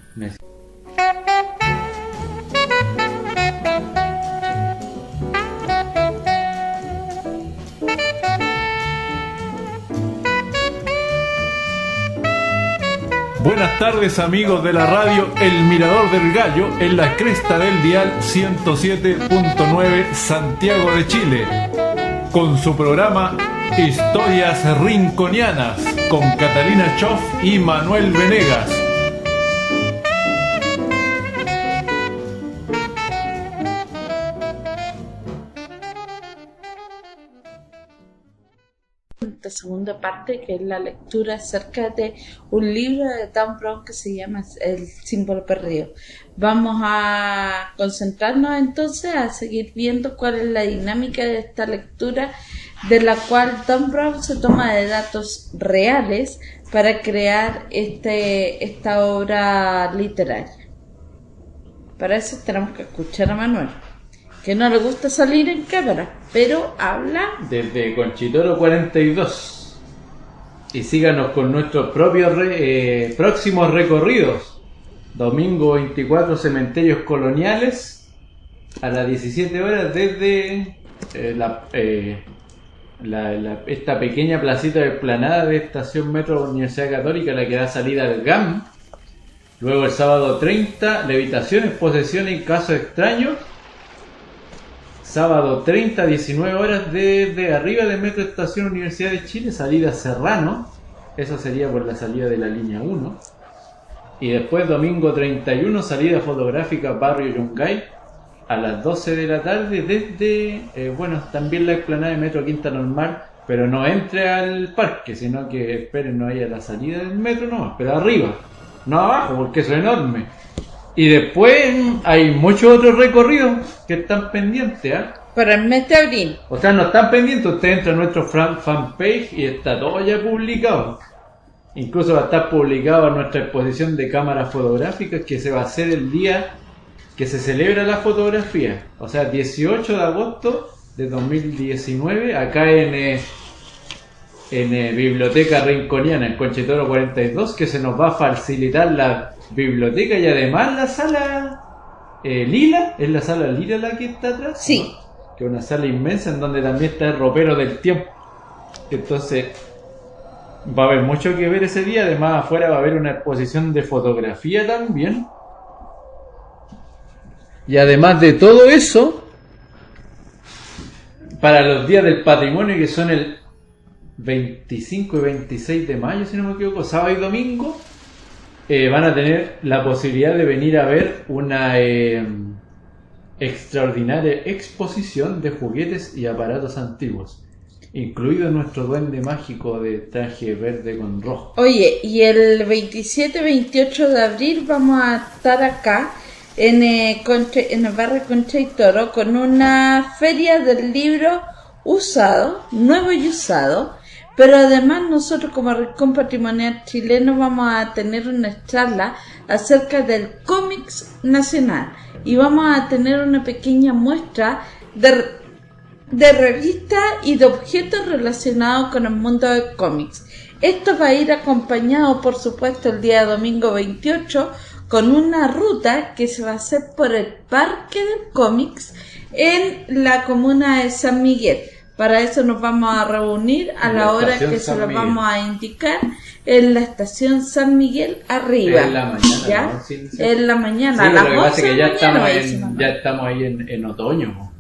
C: Buenas tardes, amigos de la radio El Mirador del Gallo, en la cresta del dial 107.9 Santiago de Chile, con su programa Historias Rinconianas con Catalina Choff y Manuel Venegas.
B: Segunda parte, que es la lectura acerca de un libro de Dan Brown que se llama El símbolo perdido. Vamos a concentrarnos entonces a seguir viendo cuál es la dinámica de esta lectura, de la cual Dan Brown se toma de datos reales para crear esta obra literaria. Para eso tenemos que escuchar a Manuel, que no le gusta salir en cámara, pero habla
A: desde Conchitoro 42. Y síganos con nuestros propios próximos recorridos. Domingo 24, Cementerios Coloniales, a las 17 horas desde esta pequeña placita de explanada de Estación Metro Universidad Católica, la que da salida al GAM. Luego el sábado 30, Levitaciones, Posesiones y Casos Extraños. Sábado 30, 19 horas desde arriba de Metro Estación Universidad de Chile, salida Serrano. Eso sería por la salida de la línea 1. Y después domingo 31, salida fotográfica Barrio Yungay a las 12 de la tarde desde, también la explanada de Metro Quinta Normal, pero no entre al parque, sino que esperen ahí a la salida del metro nomás, pero arriba, no abajo, porque eso es enorme. Y después hay muchos otros recorridos que están pendientes, ¿eh?
B: Para el mes de abril.
A: O sea, no están pendientes, usted entra a nuestro fanpage y está todo ya publicado. Incluso va a estar publicado nuestra exposición de cámaras fotográficas que se va a hacer el día que se celebra la fotografía. O sea, 18 de agosto de 2019, acá en Biblioteca Rinconiana, en Conchetoro 42, que se nos va a facilitar la biblioteca y además la sala Lila. ¿Es la sala Lila la que está atrás?
B: Sí.
A: Que es una sala inmensa en donde también está el ropero del tiempo. Entonces va a haber mucho que ver ese día. Además afuera va a haber una exposición de fotografía también. Y además de todo eso, para los días del patrimonio, que son el 25 y 26 de mayo, si no me equivoco, sábado y domingo, van a tener la posibilidad de venir a ver una extraordinaria exposición de juguetes y aparatos antiguos, incluido nuestro duende mágico de traje verde con rojo.
B: Oye, y el 27-28 de abril vamos a estar acá en el barrio Concha y Toro con una feria del libro usado, nuevo y usado, pero además nosotros como Rincón Patrimonial Chileno vamos a tener una charla acerca del cómics nacional y vamos a tener una pequeña muestra de revistas y de objetos relacionados con el mundo de cómics. Esto va a ir acompañado, por supuesto, el día domingo 28 con una ruta que se va a hacer por el Parque del Cómics en la comuna de San Miguel. Para eso nos vamos a reunir a la hora que se lo vamos a indicar en la estación San Miguel arriba.
A: En la mañana,
B: ¿ya?
A: ¿no? Sí.
B: En la mañana,
A: Sí,
B: a las
A: lo que pasa es
B: 11
A: que
B: de
A: ya
B: la mañana.
A: estamos ahí en otoño. ¿No?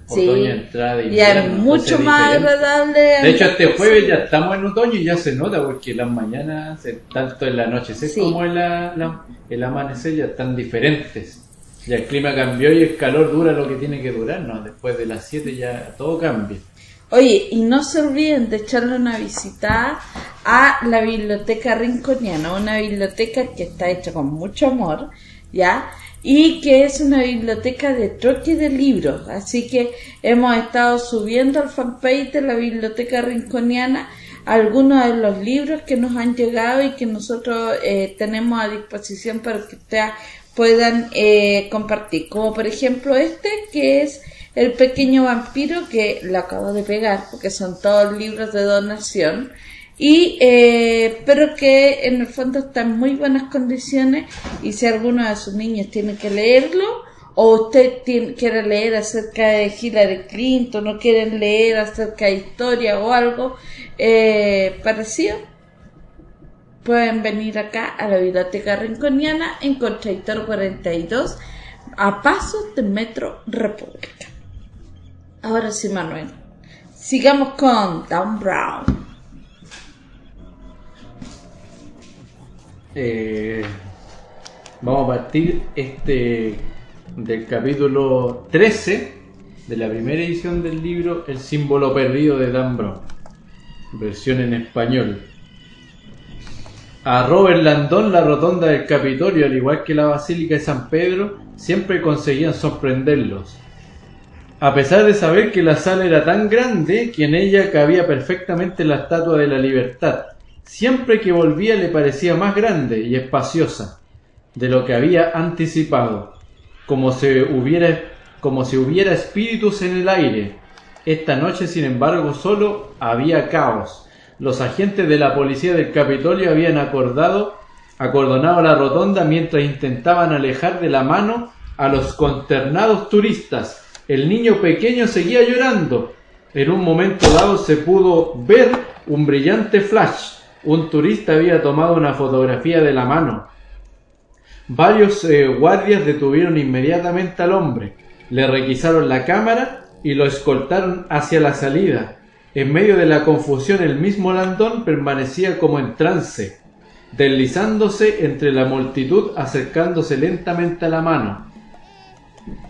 B: Sí,
A: Otoño, entrada de
B: ya
A: invierno,
B: es mucho
A: entonces
B: más
A: diferente.
B: agradable.
A: De hecho, este jueves ya estamos en otoño y ya se nota porque las mañanas, tanto el anochecer
B: Sí.
A: como el amanecer, ya están diferentes. Ya el clima cambió y el calor dura lo que tiene que durar, ¿no? Después de las 7 ya todo cambia.
B: Oye, y no se olviden de echarle una visita a la Biblioteca Rinconiana, una biblioteca que está hecha con mucho amor, ¿ya? Y que es una biblioteca de troque de libros, así que hemos estado subiendo al fanpage de la Biblioteca Rinconiana algunos de los libros que nos han llegado y que nosotros tenemos a disposición para que ustedes puedan compartir, como por ejemplo este que es El Pequeño Vampiro, que lo acabo de pegar porque son todos libros de donación, y pero que en el fondo está en muy buenas condiciones, y si alguno de sus niños tiene que leerlo, o usted quiere leer acerca de Hillary Clinton, o quieren leer acerca de historia o algo parecido, pueden venir acá a la Biblioteca Rinconiana en Contradictor 42, a pasos del Metro República. Ahora sí, Manuel, sigamos con Dan Brown.
A: Vamos a partir del capítulo 13 de la primera edición del libro El símbolo perdido de Dan Brown, versión en español. A Robert Landon la rotonda del Capitolio, al igual que la Basílica de San Pedro, siempre conseguían sorprenderlos. A pesar de saber que la sala era tan grande que en ella cabía perfectamente la Estatua de la Libertad, siempre que volvía le parecía más grande y espaciosa de lo que había anticipado, como si hubiera espíritus en el aire. Esta noche, sin embargo, solo había caos. Los agentes de la policía del Capitolio habían acordonado la rotonda mientras intentaban alejar de la mano a los consternados turistas. El niño pequeño seguía llorando. En un momento dado se pudo ver un brillante flash. Un turista había tomado una fotografía de la mano. Varios guardias detuvieron inmediatamente al hombre, le requisaron la cámara y lo escoltaron hacia la salida. En medio de la confusión, el mismo Landon permanecía como en trance, deslizándose entre la multitud, acercándose lentamente a la mano.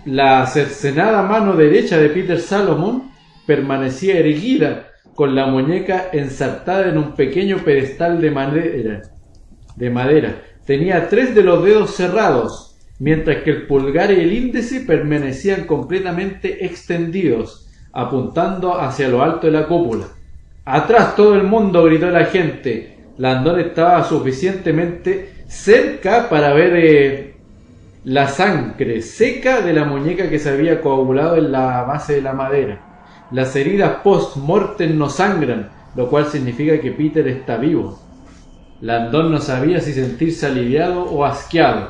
A: La cercenada mano derecha de Peter Salomon permanecía erguida, con la muñeca ensartada en un pequeño pedestal de madera. Tenía 3 de los dedos cerrados, mientras que el pulgar y el índice permanecían completamente extendidos, apuntando hacia lo alto de la cúpula. ¡Atrás todo el mundo!, gritó la gente. Landon estaba suficientemente cerca para ver la sangre seca de la muñeca que se había coagulado en la base de la madera. Las heridas post-mortem no sangran, lo cual significa que Peter está vivo. Landon no sabía si sentirse aliviado o asqueado.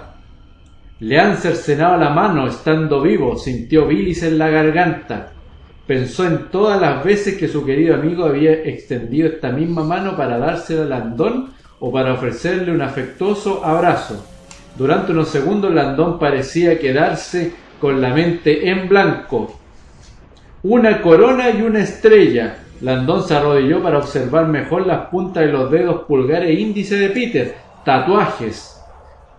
A: Le han cercenado la mano estando vivo, sintió bilis en la garganta. Pensó en todas las veces que su querido amigo había extendido esta misma mano para dársela a Landon o para ofrecerle un afectuoso abrazo. Durante unos segundos Landon parecía quedarse con la mente en blanco. Una corona y una estrella. Landon se arrodilló para observar mejor las puntas de los dedos pulgar e índice de Peter. Tatuajes.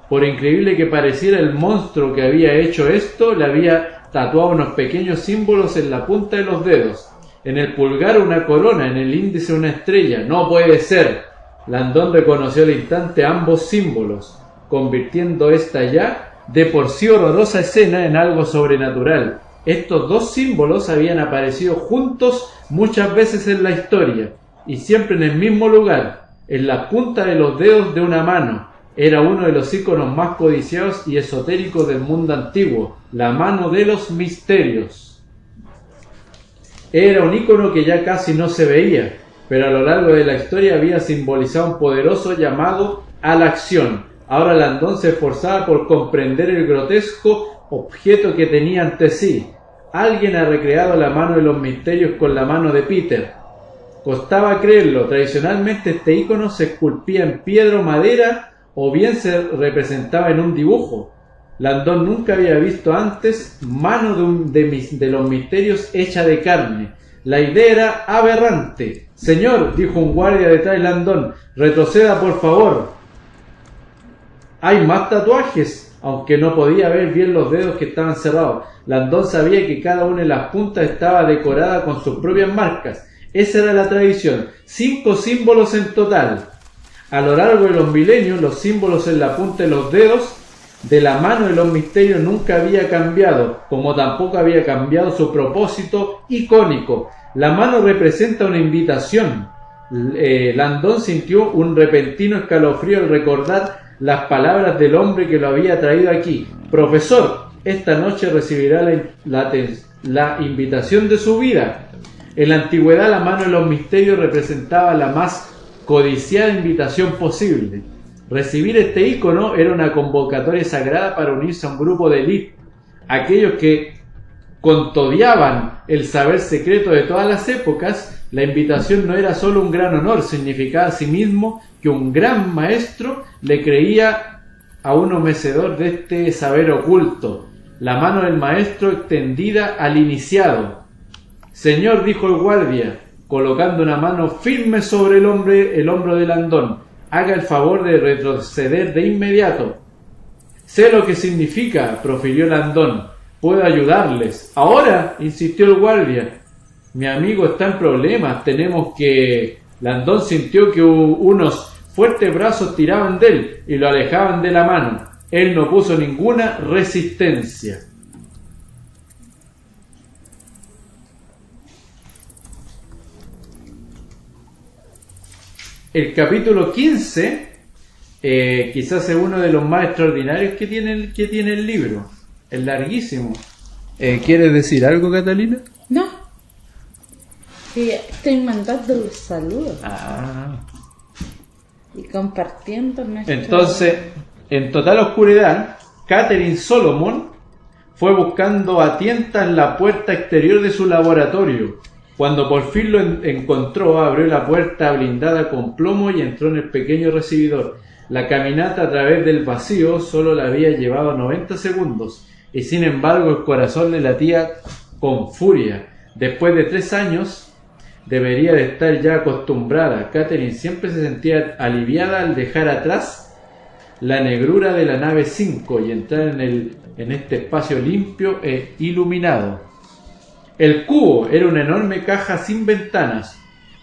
A: Por increíble que pareciera, el monstruo que había hecho esto le había tatuado unos pequeños símbolos en la punta de los dedos. En el pulgar una corona, en el índice una estrella. ¡No puede ser! Landon reconoció al instante ambos símbolos, convirtiendo esta ya de por sí horrorosa escena en algo sobrenatural. Estos dos símbolos habían aparecido juntos muchas veces en la historia, y siempre en el mismo lugar, en la punta de los dedos de una mano. Era uno de los íconos más codiciados y esotéricos del mundo antiguo, la mano de los misterios. Era un ícono que ya casi no se veía, pero a lo largo de la historia había simbolizado un poderoso llamado a la acción. Ahora Landon se esforzaba por comprender el grotesco objeto que tenía ante sí. Alguien ha recreado la mano de los misterios con la mano de Peter. Costaba creerlo. Tradicionalmente este ícono se esculpía en piedra o madera, o bien se representaba en un dibujo. Landon nunca había visto antes mano de los misterios hecha de carne. La idea era aberrante. Señor, dijo un guardia detrás de Landon, retroceda por favor. Hay más tatuajes, aunque no podía ver bien los dedos que estaban cerrados. Landon sabía que cada una de las puntas estaba decorada con sus propias marcas. Esa era la tradición. 5 símbolos en total. A lo largo de los milenios, los símbolos en la punta de los dedos de la mano de los misterios nunca había cambiado, como tampoco había cambiado su propósito icónico. La mano representa una invitación. Landon sintió un repentino escalofrío al recordar las palabras del hombre que lo había traído aquí. Profesor, esta noche recibirá la invitación de su vida. En la antigüedad, la mano de los misterios representaba la más codiciada invitación posible. Recibir este ícono era una convocatoria sagrada para unirse a un grupo de élite, aquellos que custodiaban el saber secreto de todas las épocas. La invitación no era solo un gran honor, significaba asimismo que un gran maestro le creía a uno mecedor de este saber oculto, la mano del maestro extendida al iniciado. Señor, dijo el guardia, colocando una mano firme sobre el hombro de Landon, haga el favor de retroceder de inmediato. Sé lo que significa, profirió Landon. Puedo ayudarles. Ahora, insistió el guardia. Mi amigo está en problemas. Tenemos que... Landon sintió que unos fuertes brazos tiraban de él y lo alejaban de la mano. Él no puso ninguna resistencia. El capítulo 15 quizás es uno de los más extraordinarios que tiene el libro. Es larguísimo. ¿Quieres decir algo, Catalina?
B: No. Sí, estoy mandando los saludos. Y compartiendo nuestro...
A: Entonces, en total oscuridad, Catherine Solomon fue buscando a tientas la puerta exterior de su laboratorio. Cuando por fin lo encontró, abrió la puerta blindada con plomo y entró en el pequeño recibidor. La caminata a través del vacío solo le había llevado 90 segundos, y sin embargo el corazón le latía con furia. Después de 3 años, debería de estar ya acostumbrada. Catherine siempre se sentía aliviada al dejar atrás la negrura de la nave 5 y entrar en este espacio limpio e iluminado. El cubo era una enorme caja sin ventanas.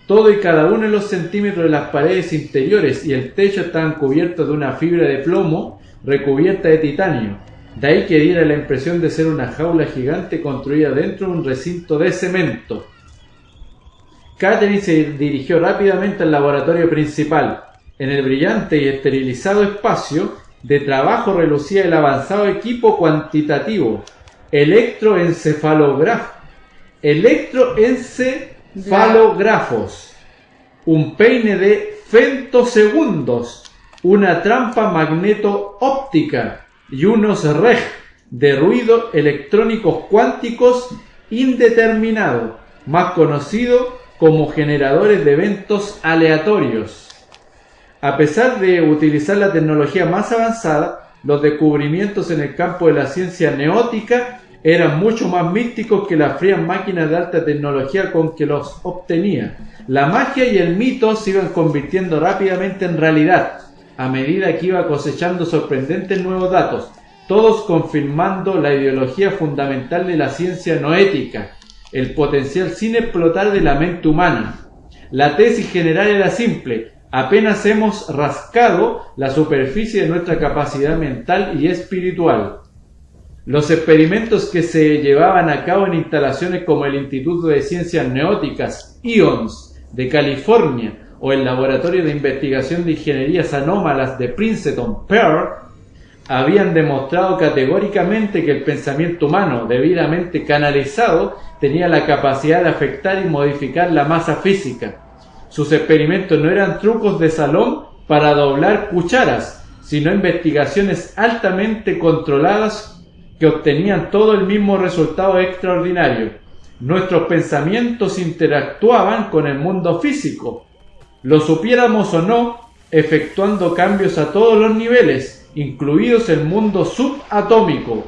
A: Todo y cada uno de los centímetros de las paredes interiores y el techo estaban cubiertos de una fibra de plomo recubierta de titanio. De ahí que diera la impresión de ser una jaula gigante construida dentro de un recinto de cemento. Catherine se dirigió rápidamente al laboratorio principal. En el brillante y esterilizado espacio, de trabajo relucía el avanzado equipo cuantitativo electroencefalógrafos, un peine de femtosegundos, una trampa magneto-óptica y unos REG de ruido electrónicos cuánticos indeterminado, más conocido como generadores de eventos aleatorios. A pesar de utilizar la tecnología más avanzada, los descubrimientos en el campo de la ciencia neótica eran mucho más místicos que las frías máquinas de alta tecnología con que los obtenía. La magia y el mito se iban convirtiendo rápidamente en realidad, a medida que iba cosechando sorprendentes nuevos datos, todos confirmando la ideología fundamental de la ciencia noética, el potencial sin explotar de la mente humana. La tesis general era simple: apenas hemos rascado la superficie de nuestra capacidad mental y espiritual. Los experimentos que se llevaban a cabo en instalaciones como el Instituto de Ciencias Neóticas, IONS, de California, o el Laboratorio de Investigación de Ingenierías Anómalas de Princeton, Pearl, habían demostrado categóricamente que el pensamiento humano, debidamente canalizado, tenía la capacidad de afectar y modificar la masa física. Sus experimentos no eran trucos de salón para doblar cucharas, sino investigaciones altamente controladas que obtenían todo el mismo resultado extraordinario. Nuestros pensamientos interactuaban con el mundo físico, lo supiéramos o no, efectuando cambios a todos los niveles, incluidos el mundo subatómico.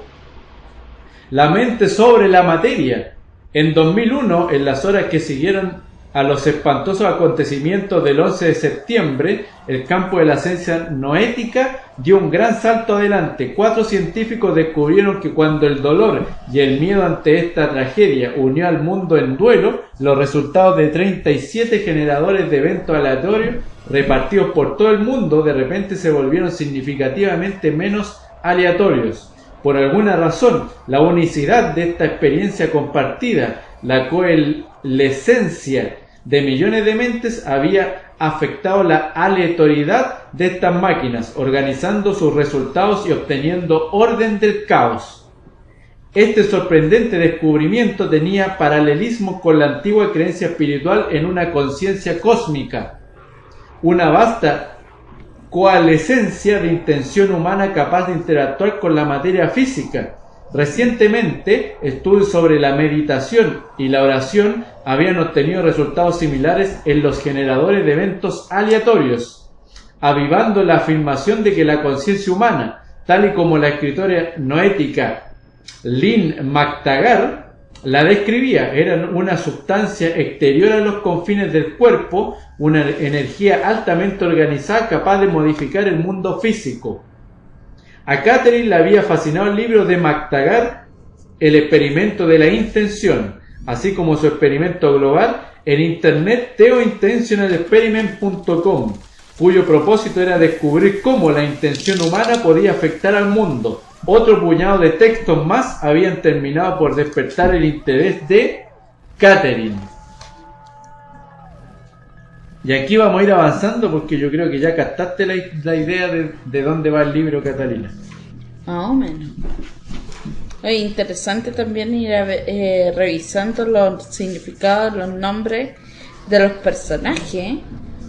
A: La mente sobre la materia. En 2001, en las horas que siguieron a los espantosos acontecimientos del 11 de septiembre, el campo de la ciencia noética dio un gran salto adelante. 4 científicos descubrieron que cuando el dolor y el miedo ante esta tragedia unió al mundo en duelo, los resultados de 37 generadores de eventos aleatorios repartidos por todo el mundo de repente se volvieron significativamente menos aleatorios. Por alguna razón, la unicidad de esta experiencia compartida, la coalescencia de millones de mentes, había afectado la aleatoriedad de estas máquinas, organizando sus resultados y obteniendo orden del caos. Este sorprendente descubrimiento tenía paralelismo con la antigua creencia espiritual en una conciencia cósmica, una vasta coalescencia de intención humana capaz de interactuar con la materia física. Recientemente, estudios sobre la meditación y la oración habían obtenido resultados similares en los generadores de eventos aleatorios, avivando la afirmación de que la conciencia humana, tal y como la escritora noética Lynn McTaggart la describía, era una sustancia exterior a los confines del cuerpo, una energía altamente organizada capaz de modificar el mundo físico. A Catherine le había fascinado el libro de McTaggart, El experimento de la intención, así como su experimento global en internet theointentionalexperiment.com, cuyo propósito era descubrir cómo la intención humana podía afectar al mundo. Otro puñado de textos más habían terminado por despertar el interés de Catherine. Y aquí vamos a ir avanzando porque yo creo que ya captaste la idea de dónde va el libro, Catalina.
B: Más o menos. Es interesante también ir revisando los significados, los nombres de los personajes.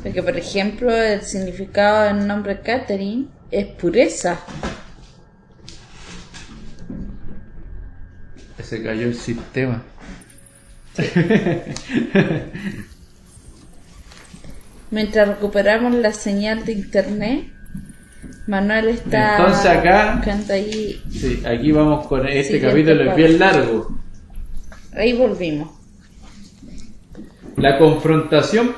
B: Porque, por ejemplo, el significado del nombre Catherine es pureza.
A: Se cayó el sistema.
B: Mientras recuperamos la señal de internet, Manuel está...
A: Entonces acá...
B: ahí.
A: Sí, aquí vamos con este capítulo, es bien largo.
B: Ahí volvimos.
A: La confrontación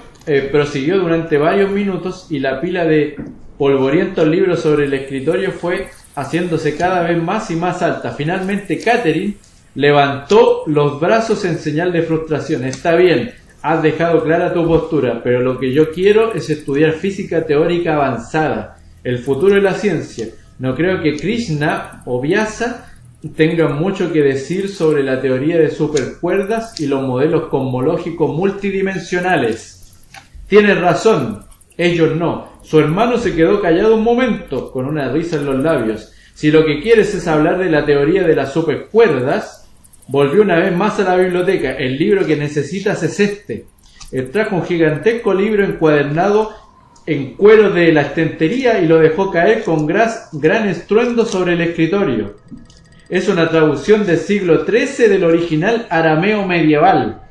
A: prosiguió durante varios minutos y la pila de polvorientos libros sobre el escritorio fue haciéndose cada vez más y más alta. Finalmente Catherine levantó los brazos en señal de frustración. Está bien, has dejado clara tu postura, pero lo que yo quiero es estudiar física teórica avanzada, el futuro de la ciencia. No creo que Krishna o Vyasa tengan mucho que decir sobre la teoría de supercuerdas y los modelos cosmológicos multidimensionales. Tienes razón, ellos no. Su hermano se quedó callado un momento, con una risa en los labios. Si lo que quieres es hablar de la teoría de las supercuerdas, volvió una vez más a la biblioteca. El libro que necesitas es este. Trajo un gigantesco libro encuadernado en cuero de la estantería y lo dejó caer con gran estruendo sobre el escritorio. Es una traducción del siglo XIII del original arameo medieval.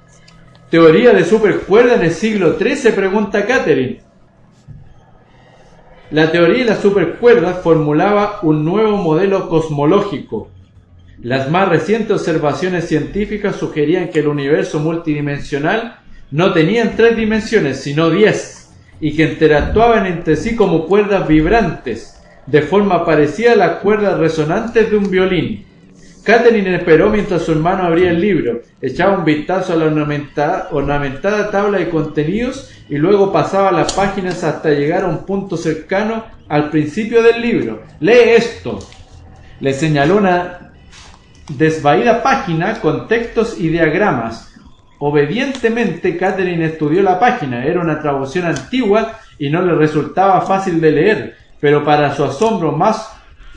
A: ¿Teoría de supercuerda en el siglo XIII?, pregunta Catherine. La teoría de las supercuerdas formulaba un nuevo modelo cosmológico. Las más recientes observaciones científicas sugerían que el universo multidimensional no tenía 3 dimensiones, sino 10, y que interactuaban entre sí como cuerdas vibrantes, de forma parecida a las cuerdas resonantes de un violín. Catherine esperó mientras su hermano abría el libro, echaba un vistazo a la ornamentada tabla de contenidos y luego pasaba las páginas hasta llegar a un punto cercano al principio del libro. «Lee esto», le señaló una desvaída página con textos y diagramas. Obedientemente, Catherine estudió la página. Era una traducción antigua y no le resultaba fácil de leer, pero para su asombro más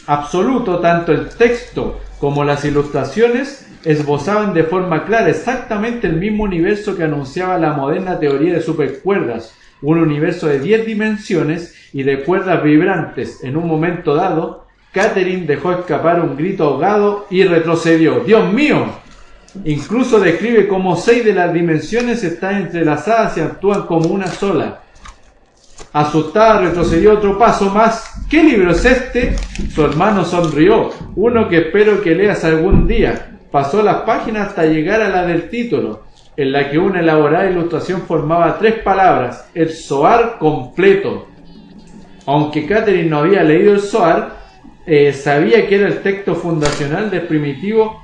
A: absoluto, tanto el texto como las ilustraciones esbozaban de forma clara exactamente el mismo universo que anunciaba la moderna teoría de supercuerdas, un universo de 10 dimensiones y de cuerdas vibrantes. En un momento dado, Catherine dejó escapar un grito ahogado y retrocedió. ¡Dios mío! Incluso describe cómo 6 de las dimensiones están entrelazadas y actúan como una sola. Asustada, retrocedió otro paso más. ¿Qué libro es este? Su hermano sonrió. Uno que espero que leas algún día. Pasó las páginas hasta llegar a la del título, en la que una elaborada ilustración formaba 3 palabras: el Zohar completo. Aunque Catherine no había leído el Zohar, sabía que era el texto fundacional del primitivo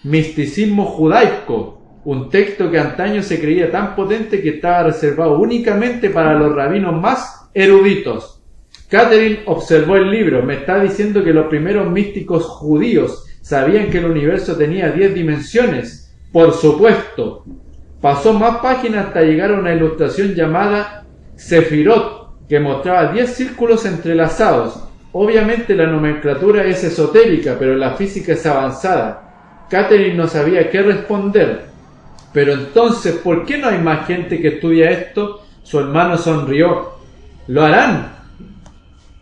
A: misticismo judaico, un texto que antaño se creía tan potente que estaba reservado únicamente para los rabinos más eruditos. Catherine observó el libro. «¿Me está diciendo que los primeros místicos judíos sabían que el universo tenía 10 dimensiones?» «Por supuesto». Pasó más páginas hasta llegar a una ilustración llamada Sefirot, que mostraba 10 círculos entrelazados. Obviamente la nomenclatura es esotérica, pero la física es avanzada. Catherine no sabía qué responder. «Pero entonces, ¿por qué no hay más gente que estudia esto?» Su hermano sonrió. «¿Lo harán?»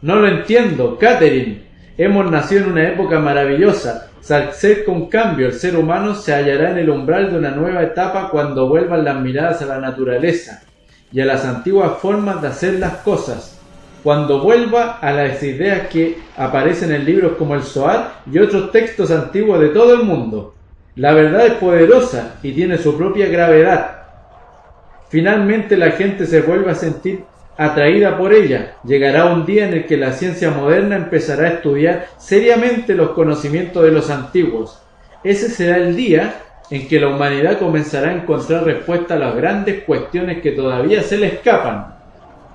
A: «No lo entiendo, Catherine. Hemos nacido en una época maravillosa. Se acerca un cambio. El ser humano se hallará en el umbral de una nueva etapa cuando vuelvan las miradas a la naturaleza y a las antiguas formas de hacer las cosas. Cuando vuelva a las ideas que aparecen en libros como el Zohar y otros textos antiguos de todo el mundo. La verdad es poderosa y tiene su propia gravedad. Finalmente la gente se vuelve a sentir atraída por ella. Llegará un día en el que la ciencia moderna empezará a estudiar seriamente los conocimientos de los antiguos. Ese será el día en que la humanidad comenzará a encontrar respuesta a las grandes cuestiones que todavía se le escapan».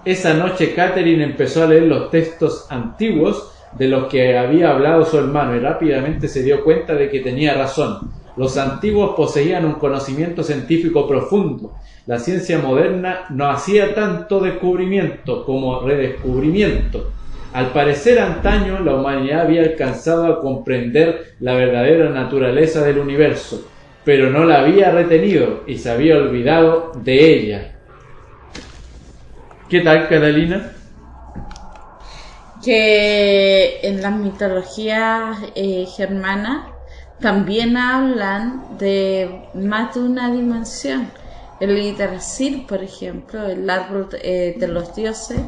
A: Esa noche Catherine empezó a leer los textos antiguos de los que había hablado su hermano y rápidamente se dio cuenta de que tenía razón. Los antiguos poseían un conocimiento científico profundo. La ciencia moderna no hacía tanto descubrimiento como redescubrimiento. Al parecer, antaño la humanidad había alcanzado a comprender la verdadera naturaleza del universo, pero no la había retenido y se había olvidado de ella. ¿Qué tal, Catalina?
B: Que en las mitologías germanas también hablan de más de una dimensión. El Yggdrasil, por ejemplo, el árbol de los dioses,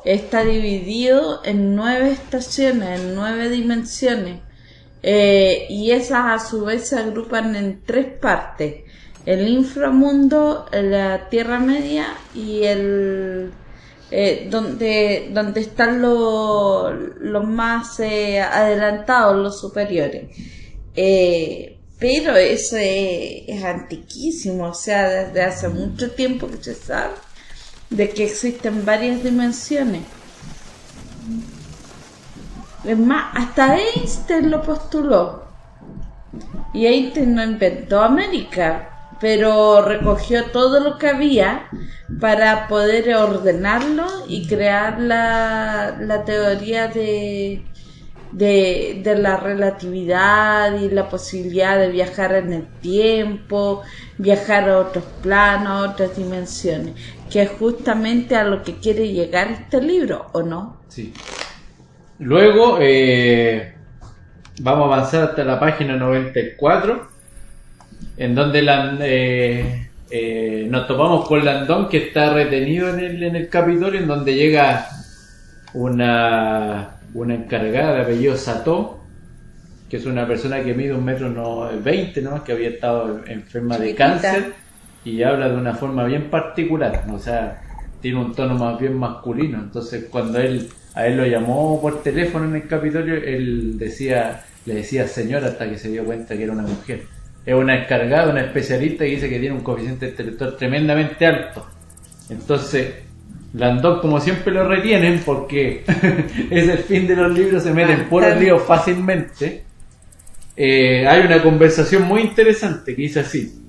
B: está dividido en 9 estaciones, en 9 dimensiones, y esas a su vez se agrupan en 3 partes: el inframundo, la Tierra Media y el donde están los más adelantados, los superiores. Pero eso es antiquísimo, o sea, desde hace mucho tiempo que se sabe de que existen varias dimensiones. Es más, hasta Einstein lo postuló. Y Einstein no inventó América, pero recogió todo lo que había para poder ordenarlo y crear la teoría de la relatividad y la posibilidad de viajar en el tiempo, viajar a otros planos, a otras dimensiones, que es justamente a lo que quiere llegar este libro, ¿o no?
A: Sí. Luego vamos a avanzar hasta la página 94, en donde nos topamos con Landon, que está retenido en el Capitolio, en donde llega una encargada de apellido Sato, que es una persona que mide 1,20 m, ¿no? Que había estado enferma de cáncer y habla de una forma bien particular, ¿no? O sea, tiene un tono más bien masculino. Entonces, cuando a él lo llamó por teléfono en el Capitolio, él le decía señora, hasta que se dio cuenta que era una mujer. Es una encargada, una especialista que dice que tiene un coeficiente intelectual tremendamente alto. Entonces, Landon, como siempre, lo retienen porque es el fin de los libros, se meten por el lío fácilmente. Hay una conversación muy interesante que dice así: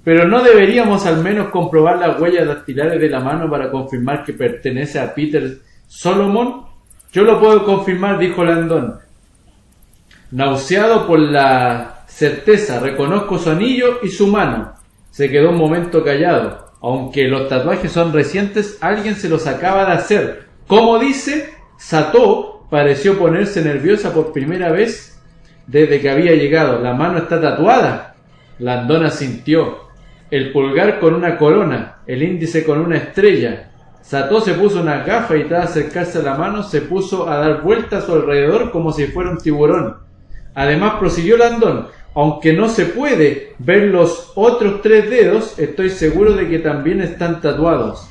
A: pero no deberíamos al menos comprobar las huellas dactilares de la mano para confirmar que pertenece a Peter Solomon. Yo lo puedo confirmar, dijo Landon, nauseado por la certeza. Reconozco su anillo y su mano. Se quedó un momento callado. Aunque los tatuajes son recientes, alguien se los acaba de hacer. ¿Cómo dice? Sato pareció ponerse nerviosa por primera vez desde que había llegado. La mano está tatuada. Landon asintió. El pulgar con una corona, el índice con una estrella. Sato se puso unas gafas y tras acercarse a la mano se puso a dar vueltas a su alrededor como si fuera un tiburón. Además, prosiguió Landon, aunque no se puede ver los otros 3 dedos, estoy seguro de que también están tatuados.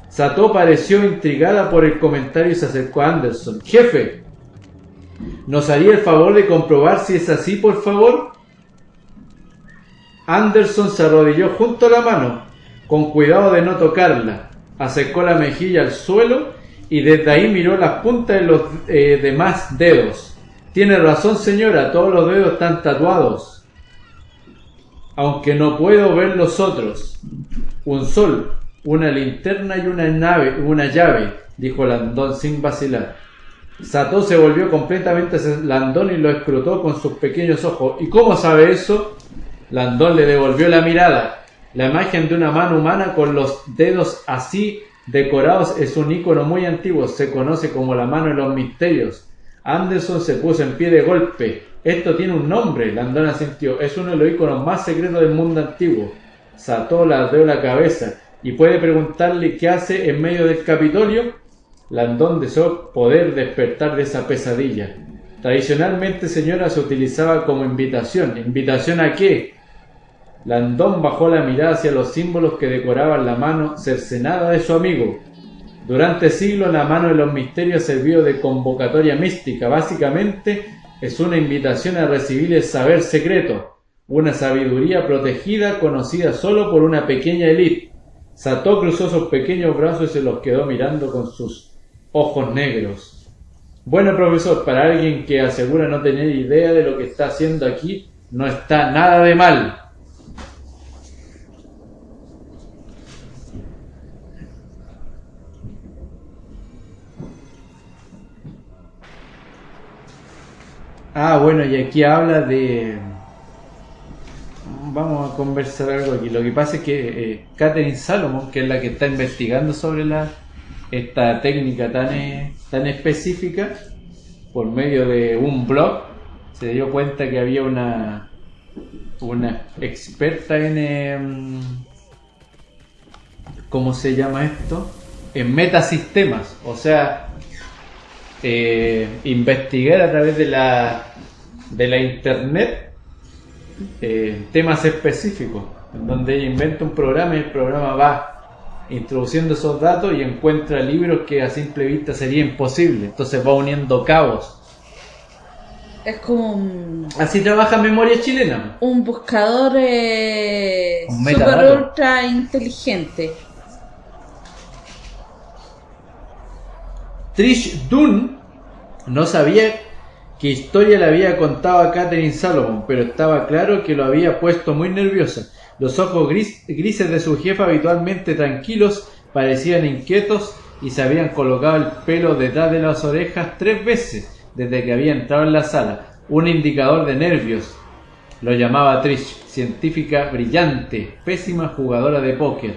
A: Sato pareció intrigada por el comentario y se acercó a Anderson. Jefe, ¿nos haría el favor de comprobar si es así, por favor? Anderson se arrodilló junto a la mano, con cuidado de no tocarla. Acercó la mejilla al suelo y desde ahí miró las puntas de los demás dedos. Tiene razón, señora, todos los dedos están tatuados. Aunque no puedo ver los otros. Un sol, una linterna y una llave, dijo Landon sin vacilar. Sato se volvió completamente hacia Landon y lo escrutó con sus pequeños ojos. ¿Y cómo sabe eso? Landon le devolvió la mirada. La imagen de una mano humana con los dedos así decorados es un ícono muy antiguo. Se conoce como la mano de los misterios. Anderson se puso en pie de golpe. Esto tiene un nombre, Landon asintió. Es uno de los iconos más secretos del mundo antiguo. Sato ladeó la cabeza. ¿Y puede preguntarle qué hace en medio del Capitolio? Landon deseó poder despertar de esa pesadilla. Tradicionalmente, señora, se utilizaba como invitación. ¿Invitación a qué? Landon bajó la mirada hacia los símbolos que decoraban la mano cercenada de su amigo. Durante siglos la mano de los misterios sirvió de convocatoria mística. Básicamente es una invitación a recibir el saber secreto, una sabiduría protegida conocida solo por una pequeña élite. Sato cruzó sus pequeños brazos y se los quedó mirando con sus ojos negros. Bueno, profesor, para alguien que asegura no tener idea de lo que está haciendo aquí, no está nada de mal. Ah, bueno, y aquí habla de... Vamos a conversar algo aquí. Lo que pasa es que Catherine Salomon, que es la que está investigando sobre esta técnica tan específica, por medio de un blog, se dio cuenta que había una experta en... ¿cómo se llama esto? En metasistemas, o sea... investigar a través de la internet temas específicos, en donde ella inventa un programa y el programa va introduciendo esos datos y encuentra libros que a simple vista sería imposible, entonces va uniendo cabos.
B: Es como
A: así trabaja Memoria Chilena,
B: un buscador
A: un
B: super ultra inteligente.
A: Trish Dunn no sabía qué historia le había contado a Catherine Salomon, pero estaba claro que lo había puesto muy nerviosa. Los ojos grises de su jefa, habitualmente tranquilos, parecían inquietos y se habían colocado el pelo detrás de las orejas 3 veces desde que había entrado en la sala, un indicador de nervios. Lo llamaba Trish, científica brillante, pésima jugadora de póker.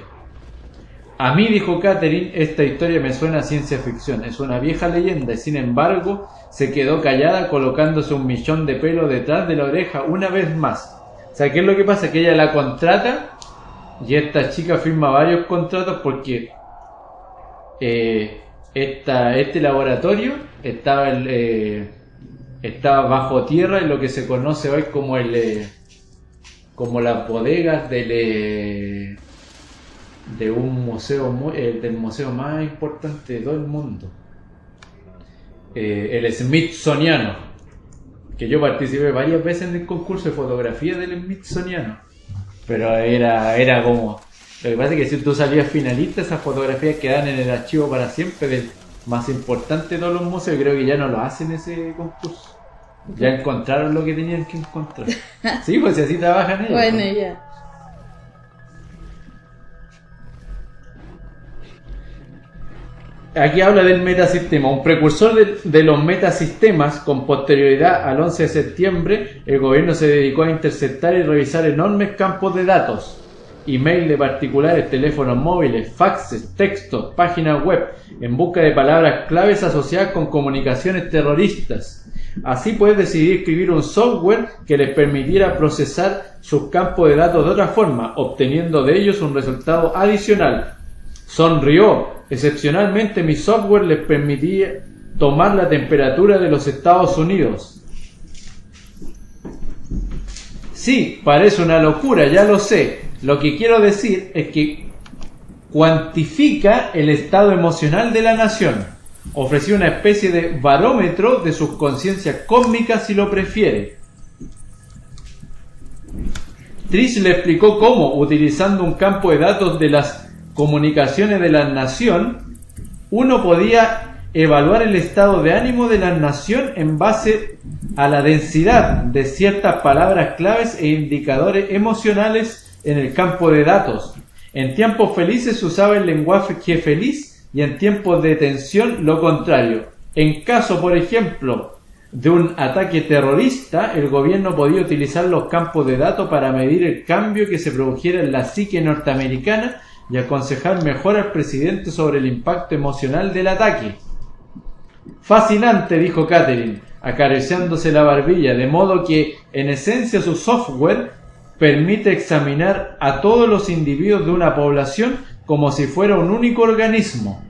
A: A mí, dijo Catherine, esta historia me suena a ciencia ficción, es una vieja leyenda y sin embargo se quedó callada colocándose un mechón de pelo detrás de la oreja una vez más. O sea, ¿qué es lo que pasa? Que ella la contrata y esta chica firma varios contratos porque este laboratorio estaba bajo tierra en lo que se conoce hoy como como las bodegas de un museo del museo más importante de todo el mundo, el Smithsoniano, que yo participé varias veces en el concurso de fotografía del Smithsoniano, pero era como, lo que pasa es que si tú salías finalista, esas fotografías quedan en el archivo para siempre del más importante de todos los museos. Creo que ya no lo hacen ese concurso, ya encontraron lo que tenían que encontrar. Sí, pues si así trabajan ellos.
B: Bueno,
A: ¿no?
B: ya.
A: Aquí habla del metasistema, un precursor de los metasistemas. Con posterioridad al 11 de septiembre, el gobierno se dedicó a interceptar y revisar enormes campos de datos, email de particulares, teléfonos móviles, faxes, textos, páginas web, en busca de palabras claves asociadas con comunicaciones terroristas. Así pues, decidí escribir un software que les permitiera procesar sus campos de datos de otra forma, obteniendo de ellos un resultado adicional. Sonrió. Excepcionalmente, mi software les permitía tomar la temperatura de los Estados Unidos. Sí, parece una locura, ya lo sé. Lo que quiero decir es que cuantifica el estado emocional de la nación. Ofreció una especie de barómetro de sus conciencias cósmicas, si lo prefiere. Trish le explicó cómo, utilizando un campo de datos de las comunicaciones de la nación, uno podía evaluar el estado de ánimo de la nación en base a la densidad de ciertas palabras claves e indicadores emocionales en el campo de datos. En tiempos felices se usaba el lenguaje feliz y en tiempos de tensión lo contrario. En caso, por ejemplo, de un ataque terrorista, el gobierno podía utilizar los campos de datos para medir el cambio que se produjera en la psique norteamericana y aconsejar mejor al presidente sobre el impacto emocional del ataque. Fascinante, dijo Catherine, acariciándose la barbilla, de modo que, en esencia, su software permite examinar a todos los individuos de una población como si fuera un único organismo.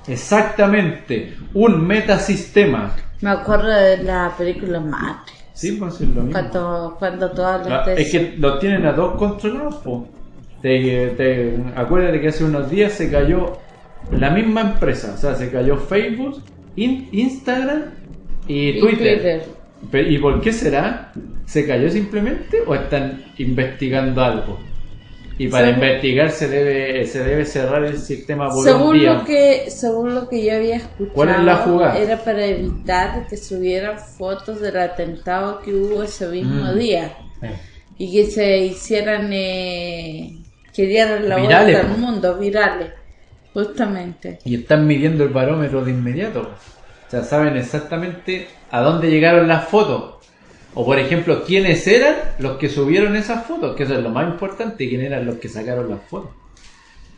A: Exactamente, un metasistema.
B: Me acuerdo de la película Matrix.
A: Sí, pues es lo mismo.
B: Cuando todas las
A: Es que los tienen a dos controlados, po. Acuérdate que hace unos días se cayó la misma empresa, o sea, se cayó Facebook, Instagram y Twitter. ¿Y por qué será? ¿Se cayó simplemente o están investigando algo? Y para investigar se debe cerrar el sistema por un día.
B: Según lo que yo había escuchado,
A: ¿cuál es la jugada?
B: Era para evitar que subieran fotos del atentado que hubo ese mismo día. Y que se hicieran que dieran la vuelta
A: virales,
B: al mundo, virales, justamente.
A: Y están midiendo el barómetro de inmediato. O sea, saben exactamente a dónde llegaron las fotos. O por ejemplo, quiénes eran los que subieron esas fotos, que eso es lo más importante, quiénes eran los que sacaron las fotos.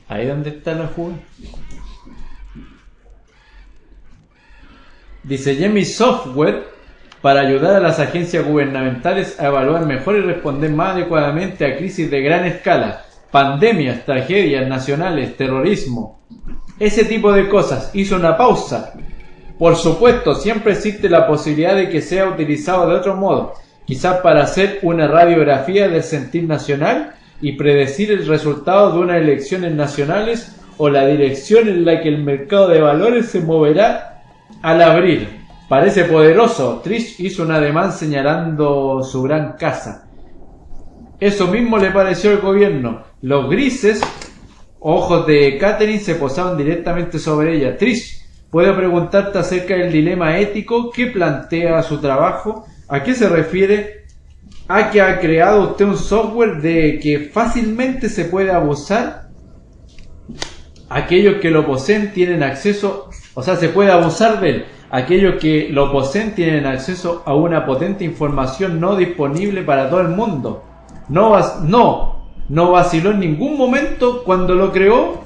A: Ahí es donde está la jugada. Diseñé mi software para ayudar a las agencias gubernamentales a evaluar mejor y responder más adecuadamente a crisis de gran escala, pandemias, tragedias nacionales, terrorismo, ese tipo de cosas. Hizo una pausa. Por supuesto, siempre existe la posibilidad de que sea utilizado de otro modo, quizás para hacer una radiografía del sentir nacional y predecir el resultado de unas elecciones nacionales o la dirección en la que el mercado de valores se moverá al abrir. Parece poderoso. Trish hizo un ademán señalando su gran casa. Eso mismo le pareció al gobierno. Los grises ojos de Catherine se posaban directamente sobre ella. Trish, ¿puedo preguntarte acerca del dilema ético que plantea su trabajo? ¿A qué se refiere a que ha creado usted un software de que fácilmente se puede abusar. Aquellos que lo poseen tienen acceso, o sea, se puede abusar de él. Aquellos que lo poseen tienen acceso a una potente información no disponible para todo el mundo. No vaciló en ningún momento cuando lo creó.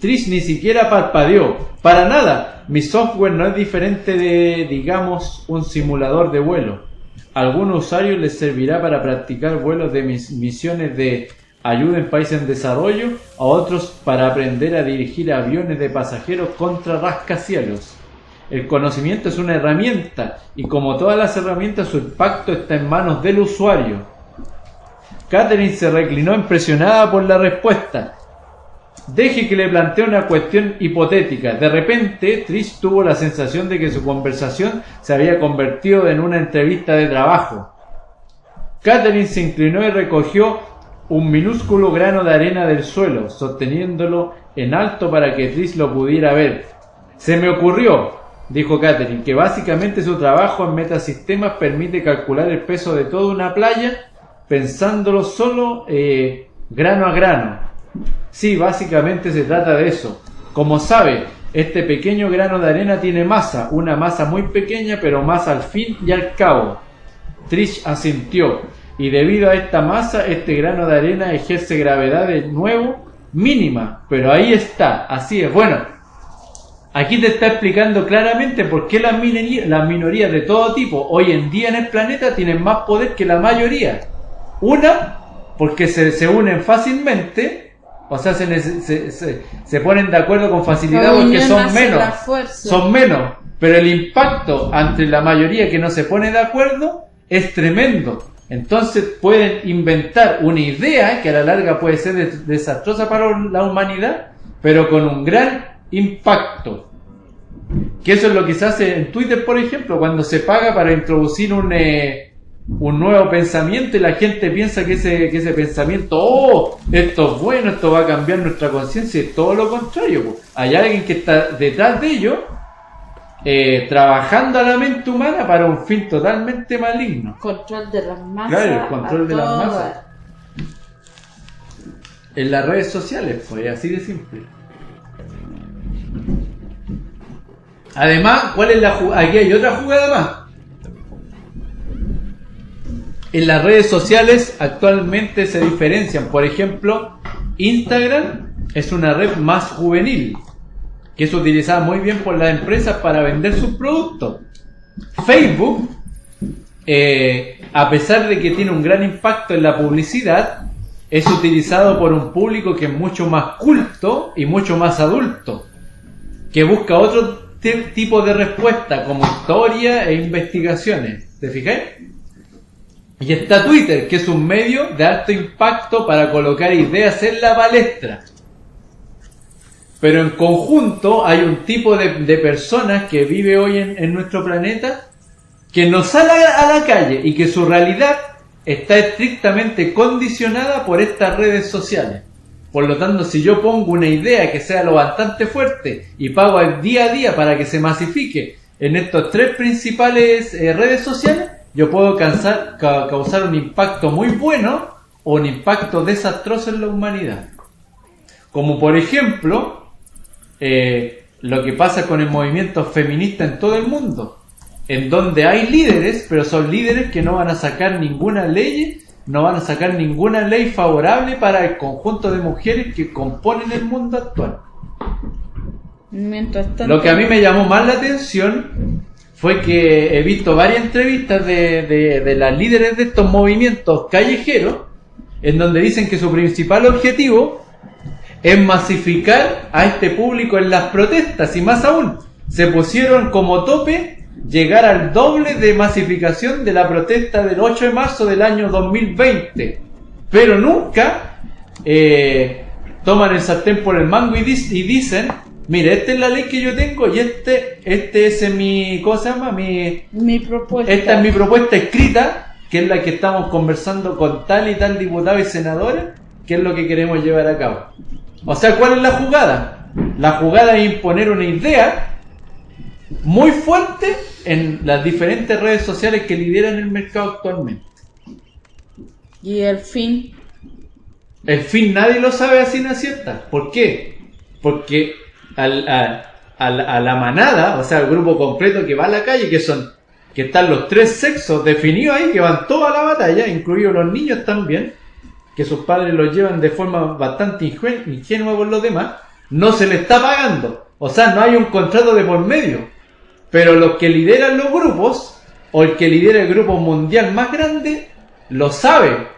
A: Trish ni siquiera parpadeó. Para nada. Mi software no es diferente de, digamos, un simulador de vuelo. A algunos usuarios les servirá para practicar vuelos de misiones de ayuda en países en desarrollo, a otros para aprender a dirigir aviones de pasajeros contra rascacielos. El conocimiento es una herramienta y como todas las herramientas su impacto está en manos del usuario. Catherine se reclinó impresionada por la respuesta. Deje que le plantee una cuestión hipotética. De repente, Trish tuvo la sensación de que su conversación se había convertido en una entrevista de trabajo. Catherine se inclinó y recogió un minúsculo grano de arena del suelo, sosteniéndolo en alto para que Trish lo pudiera ver. Se me ocurrió, dijo Catherine, que básicamente su trabajo en metasistemas permite calcular el peso de toda una playa pensándolo solo grano a grano. Sí, básicamente se trata de eso. Como sabe, este pequeño grano de arena tiene masa, una masa muy pequeña pero más al fin y al cabo. Trish asintió, y debido a esta masa, este grano de arena ejerce gravedad de nuevo mínima, pero ahí está, así es. Bueno, aquí te está explicando claramente por qué las minorías de todo tipo hoy en día en el planeta tienen más poder que la mayoría. Una, porque se unen fácilmente. O sea, se ponen de acuerdo con facilidad porque son menos, pero el impacto ante la mayoría que no se pone de acuerdo es tremendo. Entonces pueden inventar una idea que a la larga puede ser desastrosa para la humanidad, pero con un gran impacto. Que eso es lo que se hace en Twitter, por ejemplo, cuando se paga para introducir un nuevo pensamiento y la gente piensa que ese pensamiento, esto es bueno, esto va a cambiar nuestra conciencia, y todo lo contrario, pues. Hay alguien que está detrás de ello, trabajando a la mente humana para un fin totalmente maligno.
B: Control de las masas.
A: Claro, el control de las masas. En las redes sociales, pues, así de simple. Además, ¿cuál es la jugada? Aquí hay otra jugada más. En las redes sociales actualmente se diferencian. Por ejemplo, Instagram es una red más juvenil, que es utilizada muy bien por las empresas para vender sus productos. Facebook, a pesar de que tiene un gran impacto en la publicidad, es utilizado por un público que es mucho más culto y mucho más adulto, que busca otro tipo de respuesta, como historia e investigaciones. ¿Te fijáis? Y está Twitter, que es un medio de alto impacto para colocar ideas en la palestra. Pero en conjunto hay un tipo de personas que vive hoy en nuestro planeta que no sale a la calle y que su realidad está estrictamente condicionada por estas redes sociales. Por lo tanto, si yo pongo una idea que sea lo bastante fuerte y pago el día a día para que se masifique en estos tres principales redes sociales, yo puedo causar un impacto muy bueno o un impacto desastroso en la humanidad. Como por ejemplo, lo que pasa con el movimiento feminista en todo el mundo, en donde hay líderes, pero son líderes que no van a sacar ninguna ley, favorable para el conjunto de mujeres que componen el mundo actual. Lo que a mí me llamó más la atención fue que he visto varias entrevistas de las líderes de estos movimientos callejeros, en donde dicen que su principal objetivo es masificar a este público en las protestas, y más aún, se pusieron como tope llegar al doble de masificación de la protesta del 8 de marzo del año 2020, pero nunca toman el sartén por el mango y dicen: mire, esta es la ley que yo tengo y este es mi, ¿cómo se llama?
B: Mi propuesta.
A: Esta es mi propuesta escrita, que es la que estamos conversando con tal y tal diputado y senadores, que es lo que queremos llevar a cabo. O sea, ¿cuál es la jugada? La jugada es imponer una idea muy fuerte en las diferentes redes sociales que lideran el mercado actualmente.
B: ¿Y el fin?
A: El fin nadie lo sabe a ciencia cierta. ¿Por qué? Porque a la manada, o sea, al grupo completo que va a la calle, que están los tres sexos definidos ahí, que van toda la batalla, incluidos los niños también, que sus padres los llevan de forma bastante ingenua por los demás, no se le está pagando. O sea, no hay un contrato de por medio. Pero los que lideran los grupos, o el que lidera el grupo mundial más grande, lo sabe.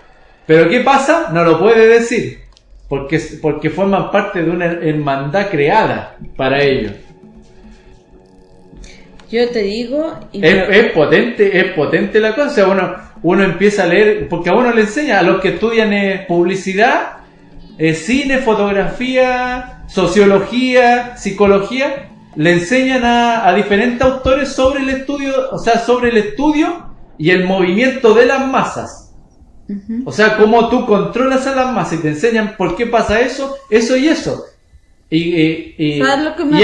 A: Pero ¿qué pasa? No lo puede decir. Porque forman parte de una hermandad creada para ellos.
B: Yo te digo...
A: Es potente la cosa. Uno empieza a leer, porque a uno le enseña, a los que estudian publicidad, cine, fotografía, sociología, psicología, le enseñan a diferentes autores sobre el estudio, o sea, sobre el estudio y el movimiento de las masas. O sea, cómo tú controlas a las masas, y te enseñan por qué pasa eso y eso.
B: ¿Sabes lo que me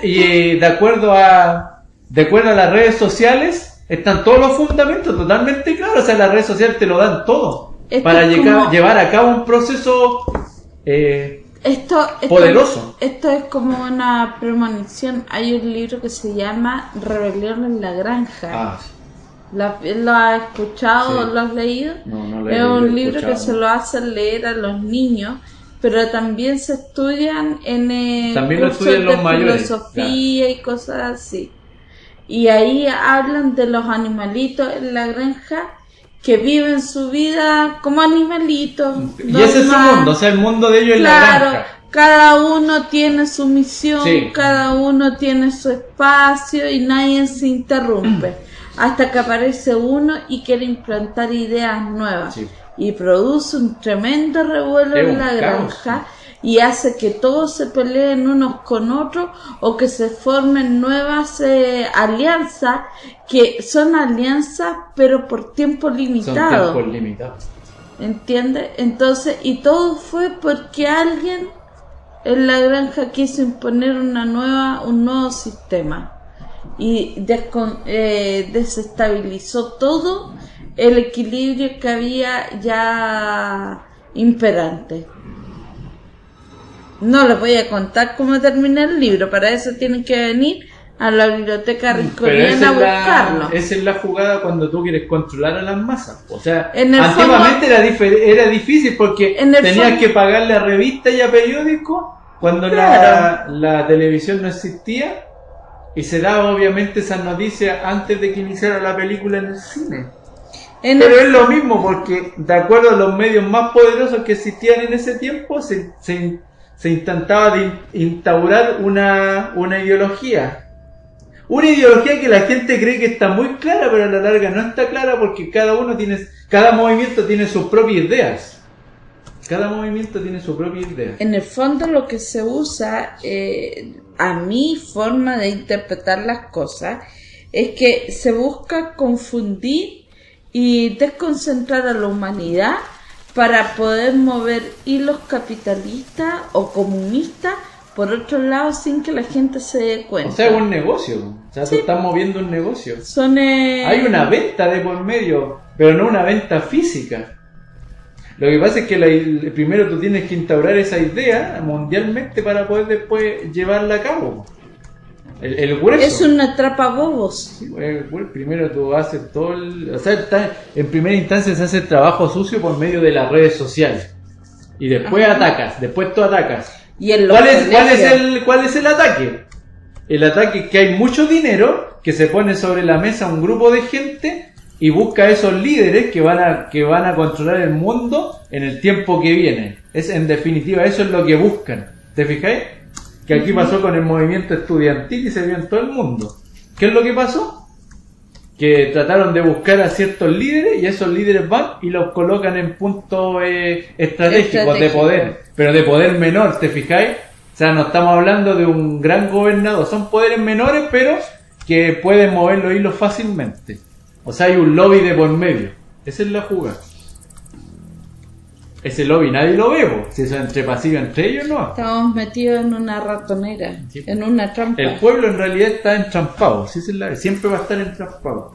A: y de acuerdo a las redes sociales están todos los fundamentos totalmente claros. O sea, las redes sociales te lo dan todo para llevar a cabo un proceso poderoso.
B: Esto es como una premonición. Hay un libro que se llama Rebelión en la Granja. ¿Lo has escuchado o lo has leído?
A: No lo
B: es un libro
A: escuchado.
B: Que se lo hacen leer a los niños, pero también se estudian en
A: también lo
B: cursos
A: estudian los
B: de
A: mayores,
B: filosofía y cosas así. Y ahí hablan de los animalitos en la granja que viven su vida como animalitos.
A: Y ese es su mundo, o sea, el mundo de ellos es la granja.
B: Cada uno tiene su misión,
A: Sí.
B: cada uno tiene su espacio y nadie se interrumpe. Hasta que aparece uno y quiere implantar ideas nuevas.
A: Sí.
B: Y produce un tremendo revuelo en la granja y hace que todos se peleen unos con otros o que se formen nuevas alianzas, que son alianzas pero por tiempo limitado.
A: Son tiempos limitados.
B: ¿Entiendes? Entonces, y todo fue porque alguien en la granja quiso imponer un nuevo sistema. Y desestabilizó todo el equilibrio que había ya imperante. No les voy a contar cómo termina el libro, para eso tienen que venir a la biblioteca Rinconiana a buscarlo.
A: Esa es la jugada cuando tú quieres controlar a las masas. O sea,
B: En el
A: antiguamente era difícil porque tenías que pagarle a revistas y a periódicos cuando la televisión no existía. Y se daba obviamente esas noticias antes de que iniciara la película en el cine. Pero es lo mismo, porque de acuerdo a los medios más poderosos que existían en ese tiempo, se intentaba instaurar una ideología. Una ideología que la gente cree que está muy clara, pero a la larga no está clara, porque cada movimiento tiene sus propias ideas. Cada movimiento tiene su propia idea.
B: En el fondo lo que se usa, a mi forma de interpretar las cosas, es que se busca confundir y desconcentrar a la humanidad para poder mover hilos capitalistas o comunistas por otro lado sin que la gente se dé cuenta.
A: O sea, es un negocio. O sea, tú estás moviendo un negocio. Hay una venta de por medio, pero no una venta física. Lo que pasa es que primero tú tienes que instaurar esa idea mundialmente para poder después llevarla a cabo. El grueso.
B: Es una atrapabobos.
A: Sí, primero tú haces todo o sea, en primera instancia se hace el trabajo sucio por medio de las redes sociales. Y después después tú atacas.
B: ¿Y en
A: ¿Cuál es el ataque? El ataque es que hay mucho dinero que se pone sobre la mesa un grupo de gente y busca a esos líderes que van a controlar el mundo en el tiempo que viene. En definitiva, eso es lo que buscan. ¿Te fijáis? Que aquí pasó con el movimiento estudiantil y se vio en todo el mundo. ¿Qué es lo que pasó? Que trataron de buscar a ciertos líderes y esos líderes van y los colocan en puntos estratégicos de poder, pero de poder menor, ¿te fijáis? O sea, no estamos hablando de un gran gobernador, son poderes menores, pero que pueden mover los hilos fácilmente. O sea, hay un lobby de por medio. Esa es la jugada. Ese lobby nadie lo ve, po. Si eso es entre pasillo entre ellos, no.
B: Estamos metidos en una ratonera,
A: Sí.
B: en una trampa.
A: El pueblo en realidad está entrampado, siempre va a estar entrampado.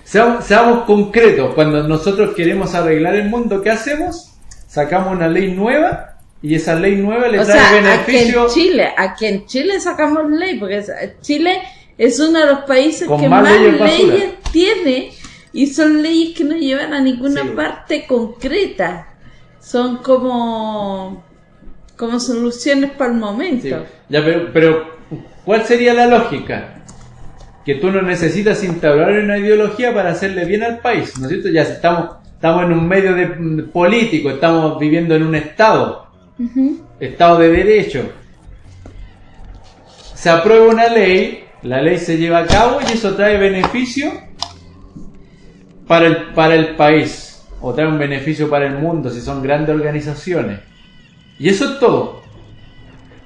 A: Seamos concretos. Cuando nosotros queremos arreglar el mundo, ¿qué hacemos? Sacamos una ley nueva y esa ley nueva le trae beneficio.
B: Aquí en Chile sacamos ley, porque Chile es uno de los países
A: con
B: que
A: más
B: más
A: leyes
B: tiene, y son leyes que no llevan a ninguna parte concreta. Son como soluciones para el momento.
A: Sí. Ya, pero ¿cuál sería la lógica? Que tú no necesitas instaurar una ideología para hacerle bien al país, ¿no es cierto? Ya estamos en un medio político, estamos viviendo en un estado, estado de derecho. Se aprueba una ley, la ley se lleva a cabo y eso trae beneficio para el país, o trae un beneficio para el mundo si son grandes organizaciones. Y eso es todo.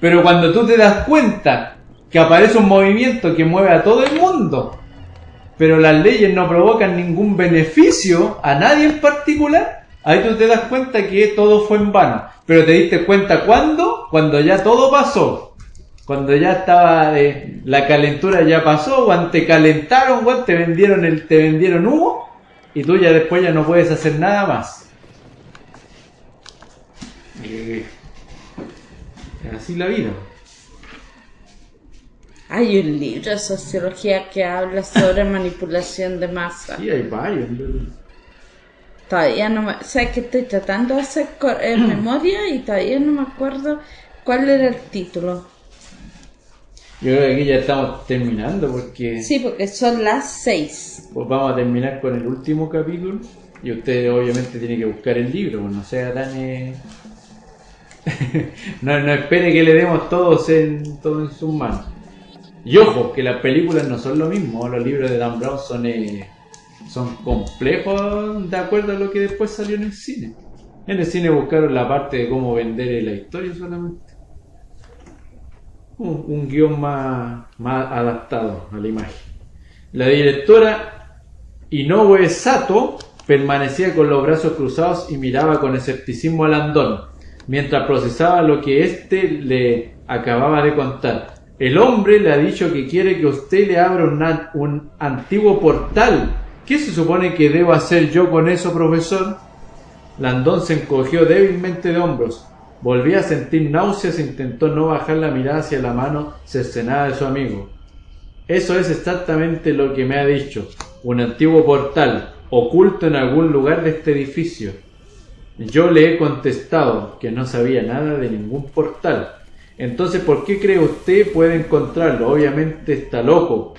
A: Pero cuando tú te das cuenta que aparece un movimiento que mueve a todo el mundo, pero las leyes no provocan ningún beneficio a nadie en particular, ahí tú te das cuenta que todo fue en vano. Pero te diste cuenta ¿cuándo? Cuando ya todo pasó. Cuando ya estaba la calentura ya pasó, o te calentaron, o te vendieron humo, y tú ya después ya no puedes hacer nada más. Es así la vida.
B: Hay un libro de sociología que habla sobre manipulación de masa.
A: Sí, hay varios.
B: Todavía no me... Sé que estoy tratando de hacer memoria y todavía no me acuerdo cuál era el título.
A: Yo creo que aquí ya estamos terminando porque...
B: Sí, porque son las 6.
A: Pues vamos a terminar con el último capítulo y usted obviamente tiene que buscar el libro, pues no sea tan... no espere que le demos todo en sus manos. Y ojo, que las películas no son lo mismo, los libros de Dan Brown son complejos de acuerdo a lo que después salió en el cine. En el cine buscaron la parte de cómo vender la historia solamente. Un guión más adaptado a la imagen. La directora Inoue Sato permanecía con los brazos cruzados y miraba con escepticismo a Landon, mientras procesaba lo que éste le acababa de contar. El hombre le ha dicho que quiere que usted le abra un antiguo portal. ¿Qué se supone que debo hacer yo con eso, profesor? Landon se encogió débilmente de hombros. Volvía a sentir náuseas e intentó no bajar la mirada hacia la mano cercenada de su amigo. Eso es exactamente lo que me ha dicho. Un antiguo portal, oculto en algún lugar de este edificio. Yo le he contestado que no sabía nada de ningún portal. Entonces, ¿por qué cree usted puede encontrarlo? Obviamente está loco.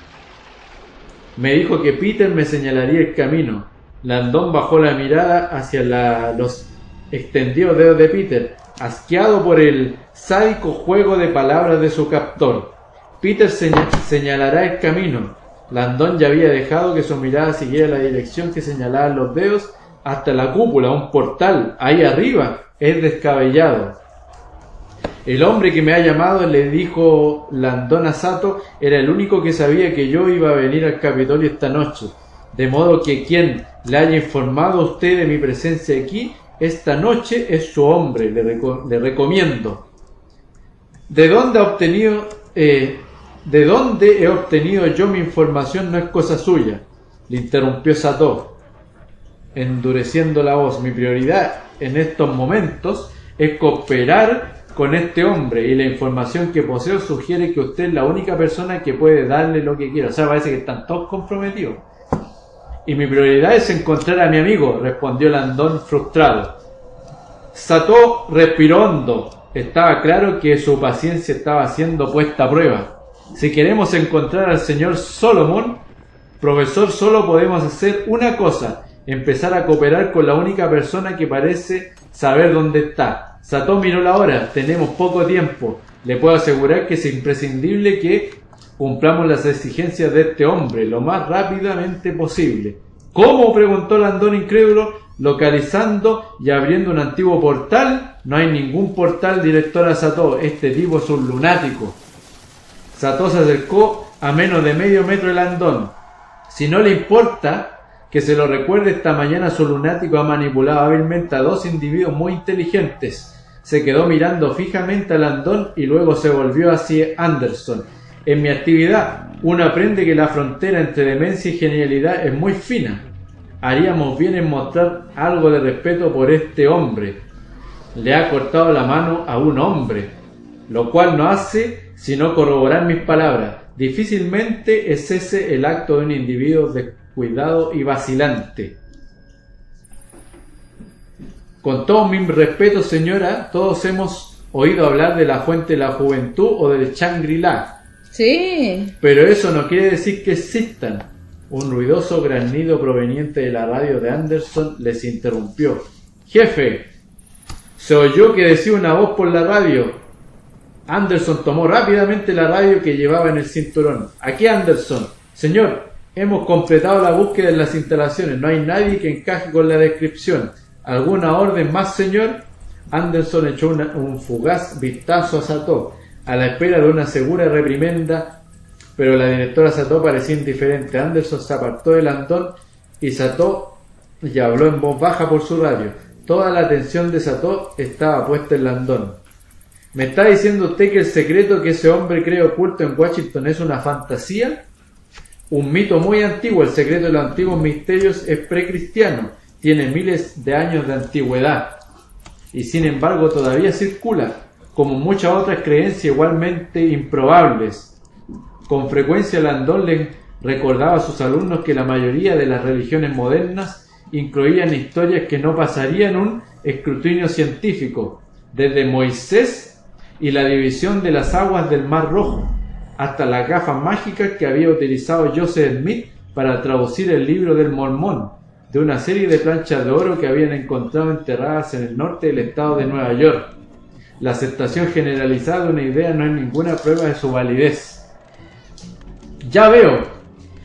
A: Me dijo que Peter me señalaría el camino. Landon bajó la mirada hacia los extendidos dedos de Peter, asqueado por el sádico juego de palabras de su captor. Peter señalará el camino. Landon ya había dejado que su mirada siguiera la dirección que señalaban los dedos hasta la cúpula, un portal, ahí arriba. Es descabellado. El hombre que me ha llamado, le dijo Landon a Sato, era el único que sabía que yo iba a venir al Capitolio esta noche. De modo que quien le haya informado a usted de mi presencia aquí esta noche es su hombre, le recomiendo. ¿De dónde he obtenido yo mi información? No es cosa suya, le interrumpió Sato, endureciendo la voz. Mi prioridad en estos momentos es cooperar con este hombre y la información que poseo sugiere que usted es la única persona que puede darle lo que quiera. O sea, parece que están todos comprometidos. Y mi prioridad es encontrar a mi amigo, respondió Landon frustrado. Sato respiró hondo. Estaba claro que su paciencia estaba siendo puesta a prueba. Si queremos encontrar al señor Solomon, profesor, solo podemos hacer una cosa: empezar a cooperar con la única persona que parece saber dónde está. Sato miró la hora. Tenemos poco tiempo. Le puedo asegurar que es imprescindible que cumplamos las exigencias de este hombre lo más rápidamente posible. ¿Cómo?, preguntó Landon incrédulo. Localizando y abriendo un antiguo portal. No hay ningún portal, directora Sato. Este tipo es un lunático. Sato se acercó a menos de medio metro de Landon. Si no le importa que se lo recuerde, esta mañana su lunático ha manipulado hábilmente a dos individuos muy inteligentes. Se quedó mirando fijamente a Landon y luego se volvió hacia Anderson. En mi actividad Uno aprende que la frontera entre demencia y genialidad es muy fina. Haríamos bien en mostrar algo de respeto por este hombre. Le ha cortado la mano a un hombre, lo cual no hace sino corroborar mis palabras. Difícilmente es ese el acto de un individuo descuidado y vacilante. Con todos mis respetos, señora, todos hemos oído hablar de la fuente de la juventud o del Shangri-La.
B: Sí.
A: Pero eso no quiere decir que existan. Un ruidoso granido proveniente de la radio de Anderson les interrumpió. Jefe, se oyó que decía una voz por la radio. Anderson tomó rápidamente la radio que llevaba en el cinturón. Aquí Anderson. Señor, hemos completado la búsqueda en las instalaciones. No hay nadie que encaje con la descripción. ¿Alguna orden más, señor? Anderson echó un fugaz vistazo a Sato, a la espera de una segura reprimenda, pero la directora Sato parecía indiferente. Anderson se apartó de Landon y Sato y habló en voz baja por su radio. Toda la atención de Sato estaba puesta en Landon. ¿Me está diciendo usted que el secreto que ese hombre cree oculto en Washington es una fantasía? Un mito muy antiguo. El secreto de los antiguos misterios es precristiano. Tiene miles de años de antigüedad y sin embargo todavía circula, como muchas otras creencias igualmente improbables. Con frecuencia Landon le recordaba a sus alumnos que la mayoría de las religiones modernas incluían historias que no pasarían un escrutinio científico, desde Moisés y la división de las aguas del Mar Rojo, hasta las gafas mágicas que había utilizado Joseph Smith para traducir el libro del Mormón, de una serie de planchas de oro que habían encontrado enterradas en el norte del estado de Nueva York. La aceptación generalizada de una idea no es ninguna prueba de su validez. Ya veo.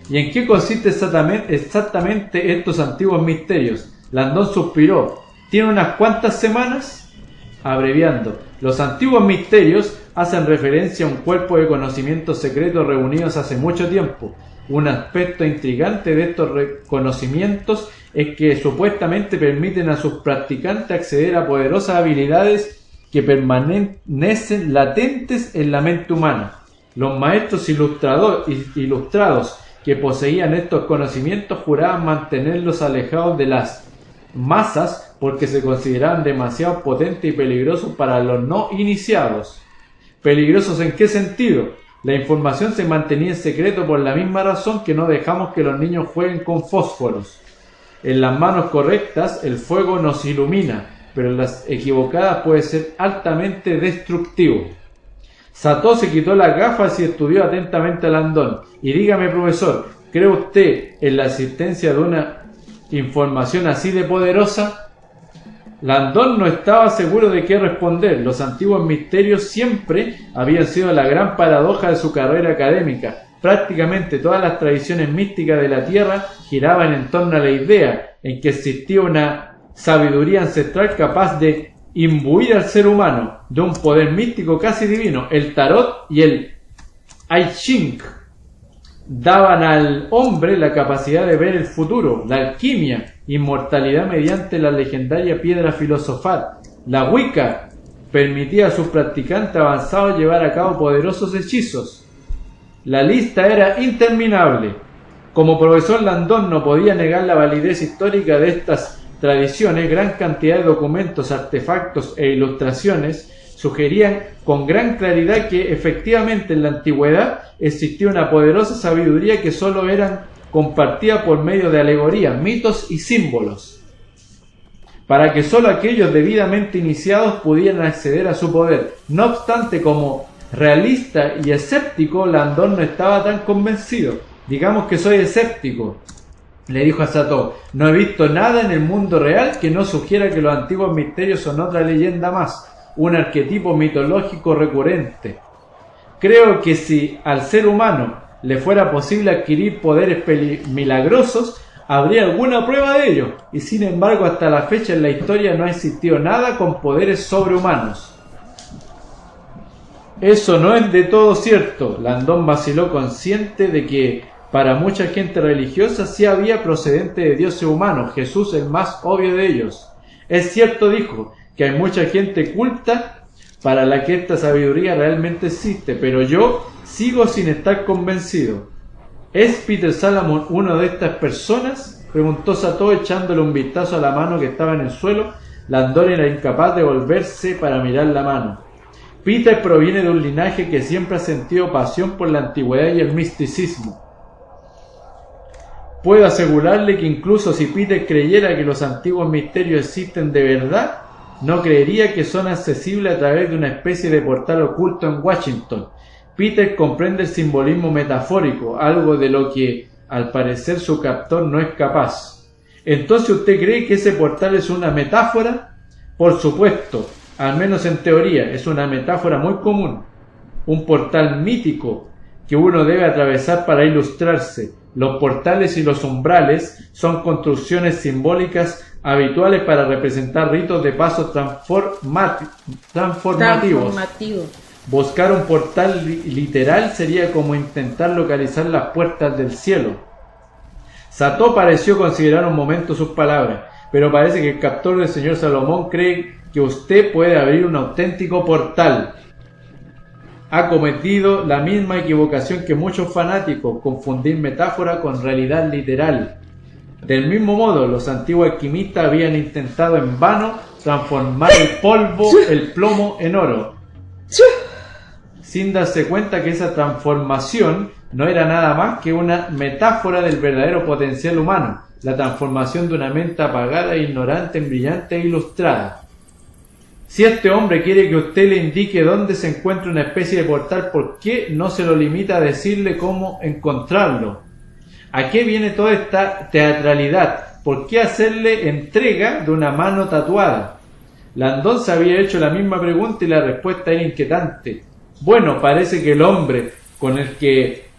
A: ¿Y en qué consiste exactamente estos antiguos misterios? Landon suspiró. ¿Tiene unas cuantas semanas? Abreviando. Los antiguos misterios hacen referencia a un cuerpo de conocimientos secretos reunidos hace mucho tiempo. Un aspecto intrigante de estos conocimientos es que supuestamente permiten a sus practicantes acceder a poderosas habilidades que permanecen latentes en la mente humana. Los maestros ilustrados que poseían estos conocimientos juraban mantenerlos alejados de las masas porque se consideraban demasiado potentes y peligrosos para los no iniciados. ¿Peligrosos en qué sentido? La información se mantenía en secreto por la misma razón que no dejamos que los niños jueguen con fósforos. En las manos correctas el fuego nos ilumina, pero en las equivocadas puede ser altamente destructivo. Sato se quitó las gafas y estudió atentamente a Landon. Y dígame, profesor, ¿cree usted en la existencia de una información así de poderosa? Landon no estaba seguro de qué responder. Los antiguos misterios siempre habían sido la gran paradoja de su carrera académica. Prácticamente todas las tradiciones místicas de la Tierra giraban en torno a la idea en que existía una sabiduría ancestral capaz de imbuir al ser humano de un poder místico casi divino. El tarot y el I Ching daban al hombre la capacidad de ver el futuro. La alquimia, inmortalidad mediante la legendaria piedra filosofal. La Wicca permitía a sus practicantes avanzados llevar a cabo poderosos hechizos. La lista era interminable. Como profesor Landon no podía negar la validez histórica de estas tradiciones. Gran cantidad de documentos, artefactos e ilustraciones sugerían con gran claridad que efectivamente en la antigüedad existía una poderosa sabiduría que solo eran compartida por medio de alegorías, mitos y símbolos, para que solo aquellos debidamente iniciados pudieran acceder a su poder. No obstante, como realista y escéptico, Landon no estaba tan convencido. Digamos que soy escéptico, le dijo a Sato. No he visto nada en el mundo real que no sugiera que los antiguos misterios son otra leyenda más, un arquetipo mitológico recurrente. Creo que si al ser humano le fuera posible adquirir poderes milagrosos, habría alguna prueba de ello, y sin embargo hasta la fecha en la historia no ha existido nada con poderes sobrehumanos. Eso no es de todo cierto. Landon vaciló, consciente de que para mucha gente religiosa sí había procedente de dioses humanos, Jesús el más obvio de ellos. Es cierto, dijo, que hay mucha gente culta para la que esta sabiduría realmente existe, pero yo sigo sin estar convencido. ¿Es Peter Salamon uno de estas personas?, preguntó Sato echándole un vistazo a la mano que estaba en el suelo. Landon era incapaz de volverse para mirar la mano. Peter proviene de un linaje que siempre ha sentido pasión por la antigüedad y el misticismo. Puedo asegurarle que incluso si Peter creyera que los antiguos misterios existen de verdad, no creería que son accesibles a través de una especie de portal oculto en Washington. Peter comprende el simbolismo metafórico, algo de lo que, al parecer, su captor no es capaz. ¿Entonces usted cree que ese portal es una metáfora? Por supuesto, al menos en teoría, es una metáfora muy común. Un portal mítico que uno debe atravesar para ilustrarse. Los portales y los umbrales son construcciones simbólicas habituales para representar ritos de paso transformativos. Buscar un portal literal sería como intentar localizar las puertas del cielo. Sato pareció considerar un momento sus palabras, pero parece que el captor del señor Salomón cree que usted puede abrir un auténtico portal. Ha cometido la misma equivocación que muchos fanáticos, confundir metáfora con realidad literal. Del mismo modo, los antiguos alquimistas habían intentado en vano transformar el plomo en oro, sin darse cuenta que esa transformación no era nada más que una metáfora del verdadero potencial humano, la transformación de una mente apagada e ignorante en brillante e ilustrada. Si este hombre quiere que usted le indique dónde se encuentra una especie de portal, ¿por qué no se lo limita a decirle cómo encontrarlo? ¿A qué viene toda esta teatralidad? ¿Por qué hacerle entrega de una mano tatuada? Landon se había hecho la misma pregunta y la respuesta era inquietante. Bueno, parece que el hombre con el que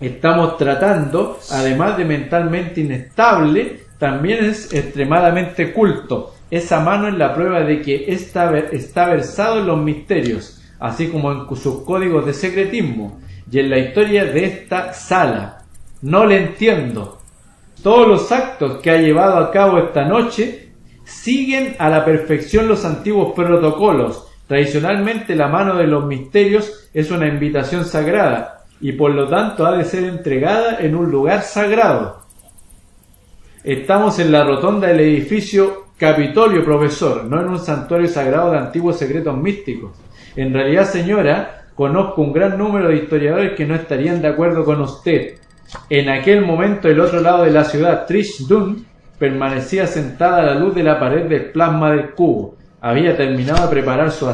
A: estamos tratando, además de mentalmente inestable, también es extremadamente culto. Esa mano es la prueba de que está versado en los misterios, así como en sus códigos de secretismo y en la historia de esta sala. No le entiendo. Todos los actos que ha llevado a cabo esta noche siguen a la perfección los antiguos protocolos. Tradicionalmente la mano de los misterios es una invitación sagrada y por lo tanto ha de ser entregada en un lugar sagrado. Estamos en la rotonda del edificio Capitolio, profesor, no en un santuario sagrado de antiguos secretos místicos. En realidad, señora, conozco un gran número de historiadores que no estarían de acuerdo con usted. En aquel momento, del otro lado de la ciudad, Trish Dunn permanecía sentada a la luz de la pared del plasma del cubo. Había terminado de preparar su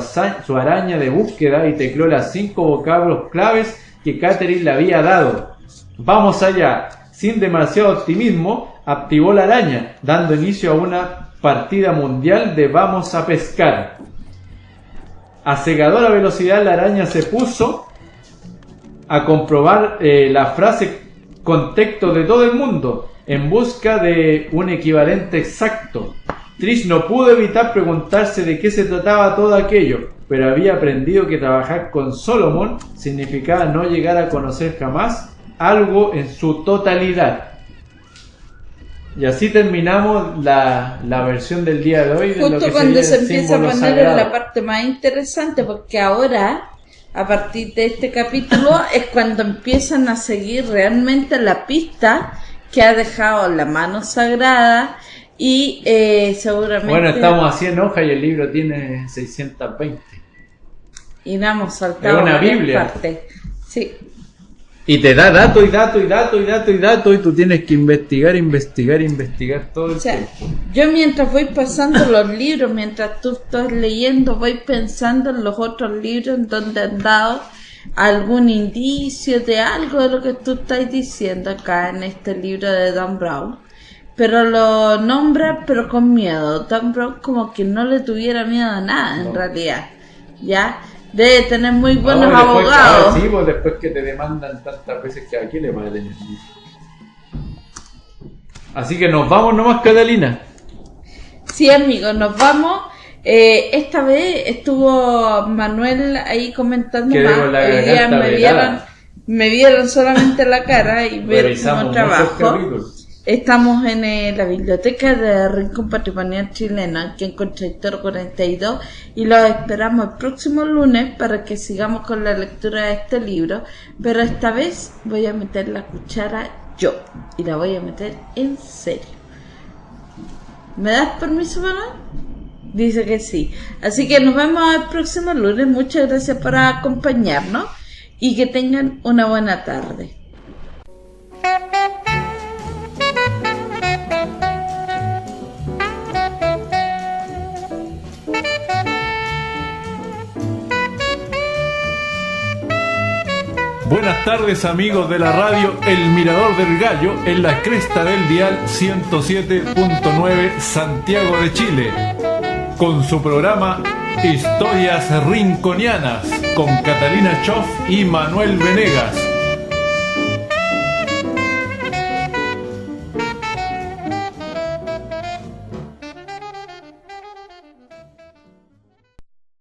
A: araña de búsqueda y tecleó las 5 vocablos claves que Catherine le había dado. Vamos allá. Sin demasiado optimismo, activó la araña, dando inicio a una partida mundial de vamos a pescar. A cegadora velocidad la araña se puso a comprobar la frase contexto de todo el mundo en busca de un equivalente exacto. Trish no pudo evitar preguntarse de qué se trataba todo aquello, pero había aprendido que trabajar con Solomon significaba no llegar a conocer jamás algo en su totalidad. Y así terminamos la versión del día de hoy. De
B: justo
A: lo que
B: cuando se empieza a poner
A: sagrado.
B: en la parte más interesante, porque ahora, a partir de este capítulo, es cuando empiezan a seguir realmente la pista que ha dejado la mano sagrada y seguramente...
A: Bueno, estamos a 100 hojas y el libro tiene 620.
B: Y no hemos saltado
A: es una Biblia.
B: Parte. Sí.
A: Y te da dato y tú tienes que investigar todo el tiempo.
B: Yo mientras voy pasando los libros, mientras tú estás leyendo, voy pensando en los otros libros en donde han dado algún indicio de algo de lo que tú estás diciendo acá en este libro de Dan Brown. Pero lo nombra pero con miedo. Dan Brown como que no le tuviera miedo a nada en realidad. ¿Ya? Debe tener muy buenos abogados.
A: Sí, pues después que te demandan tantas veces que aquí le va a tener miedo. Así que nos vamos nomás, Catalina.
B: Sí, amigos, nos vamos. Esta vez estuvo Manuel ahí comentando
A: que
B: más. Hoy día me vieron solamente la cara y vieron cómo trabajo. Estamos en la biblioteca de Rincón Patrimonial Chileno, aquí en Contradictor 42, y los esperamos el próximo lunes para que sigamos con la lectura de este libro, pero esta vez voy a meter la cuchara yo, y la voy a meter en serio. ¿Me das permiso, Manuel? Dice que sí. Así que nos vemos el próximo lunes. Muchas gracias por acompañarnos y que tengan una buena tarde.
C: Buenas tardes, amigos de la radio El Mirador del Gallo, en la cresta del dial 107.9 Santiago de Chile, con su programa Historias Rinconianas, con Catalina Choff y Manuel Venegas.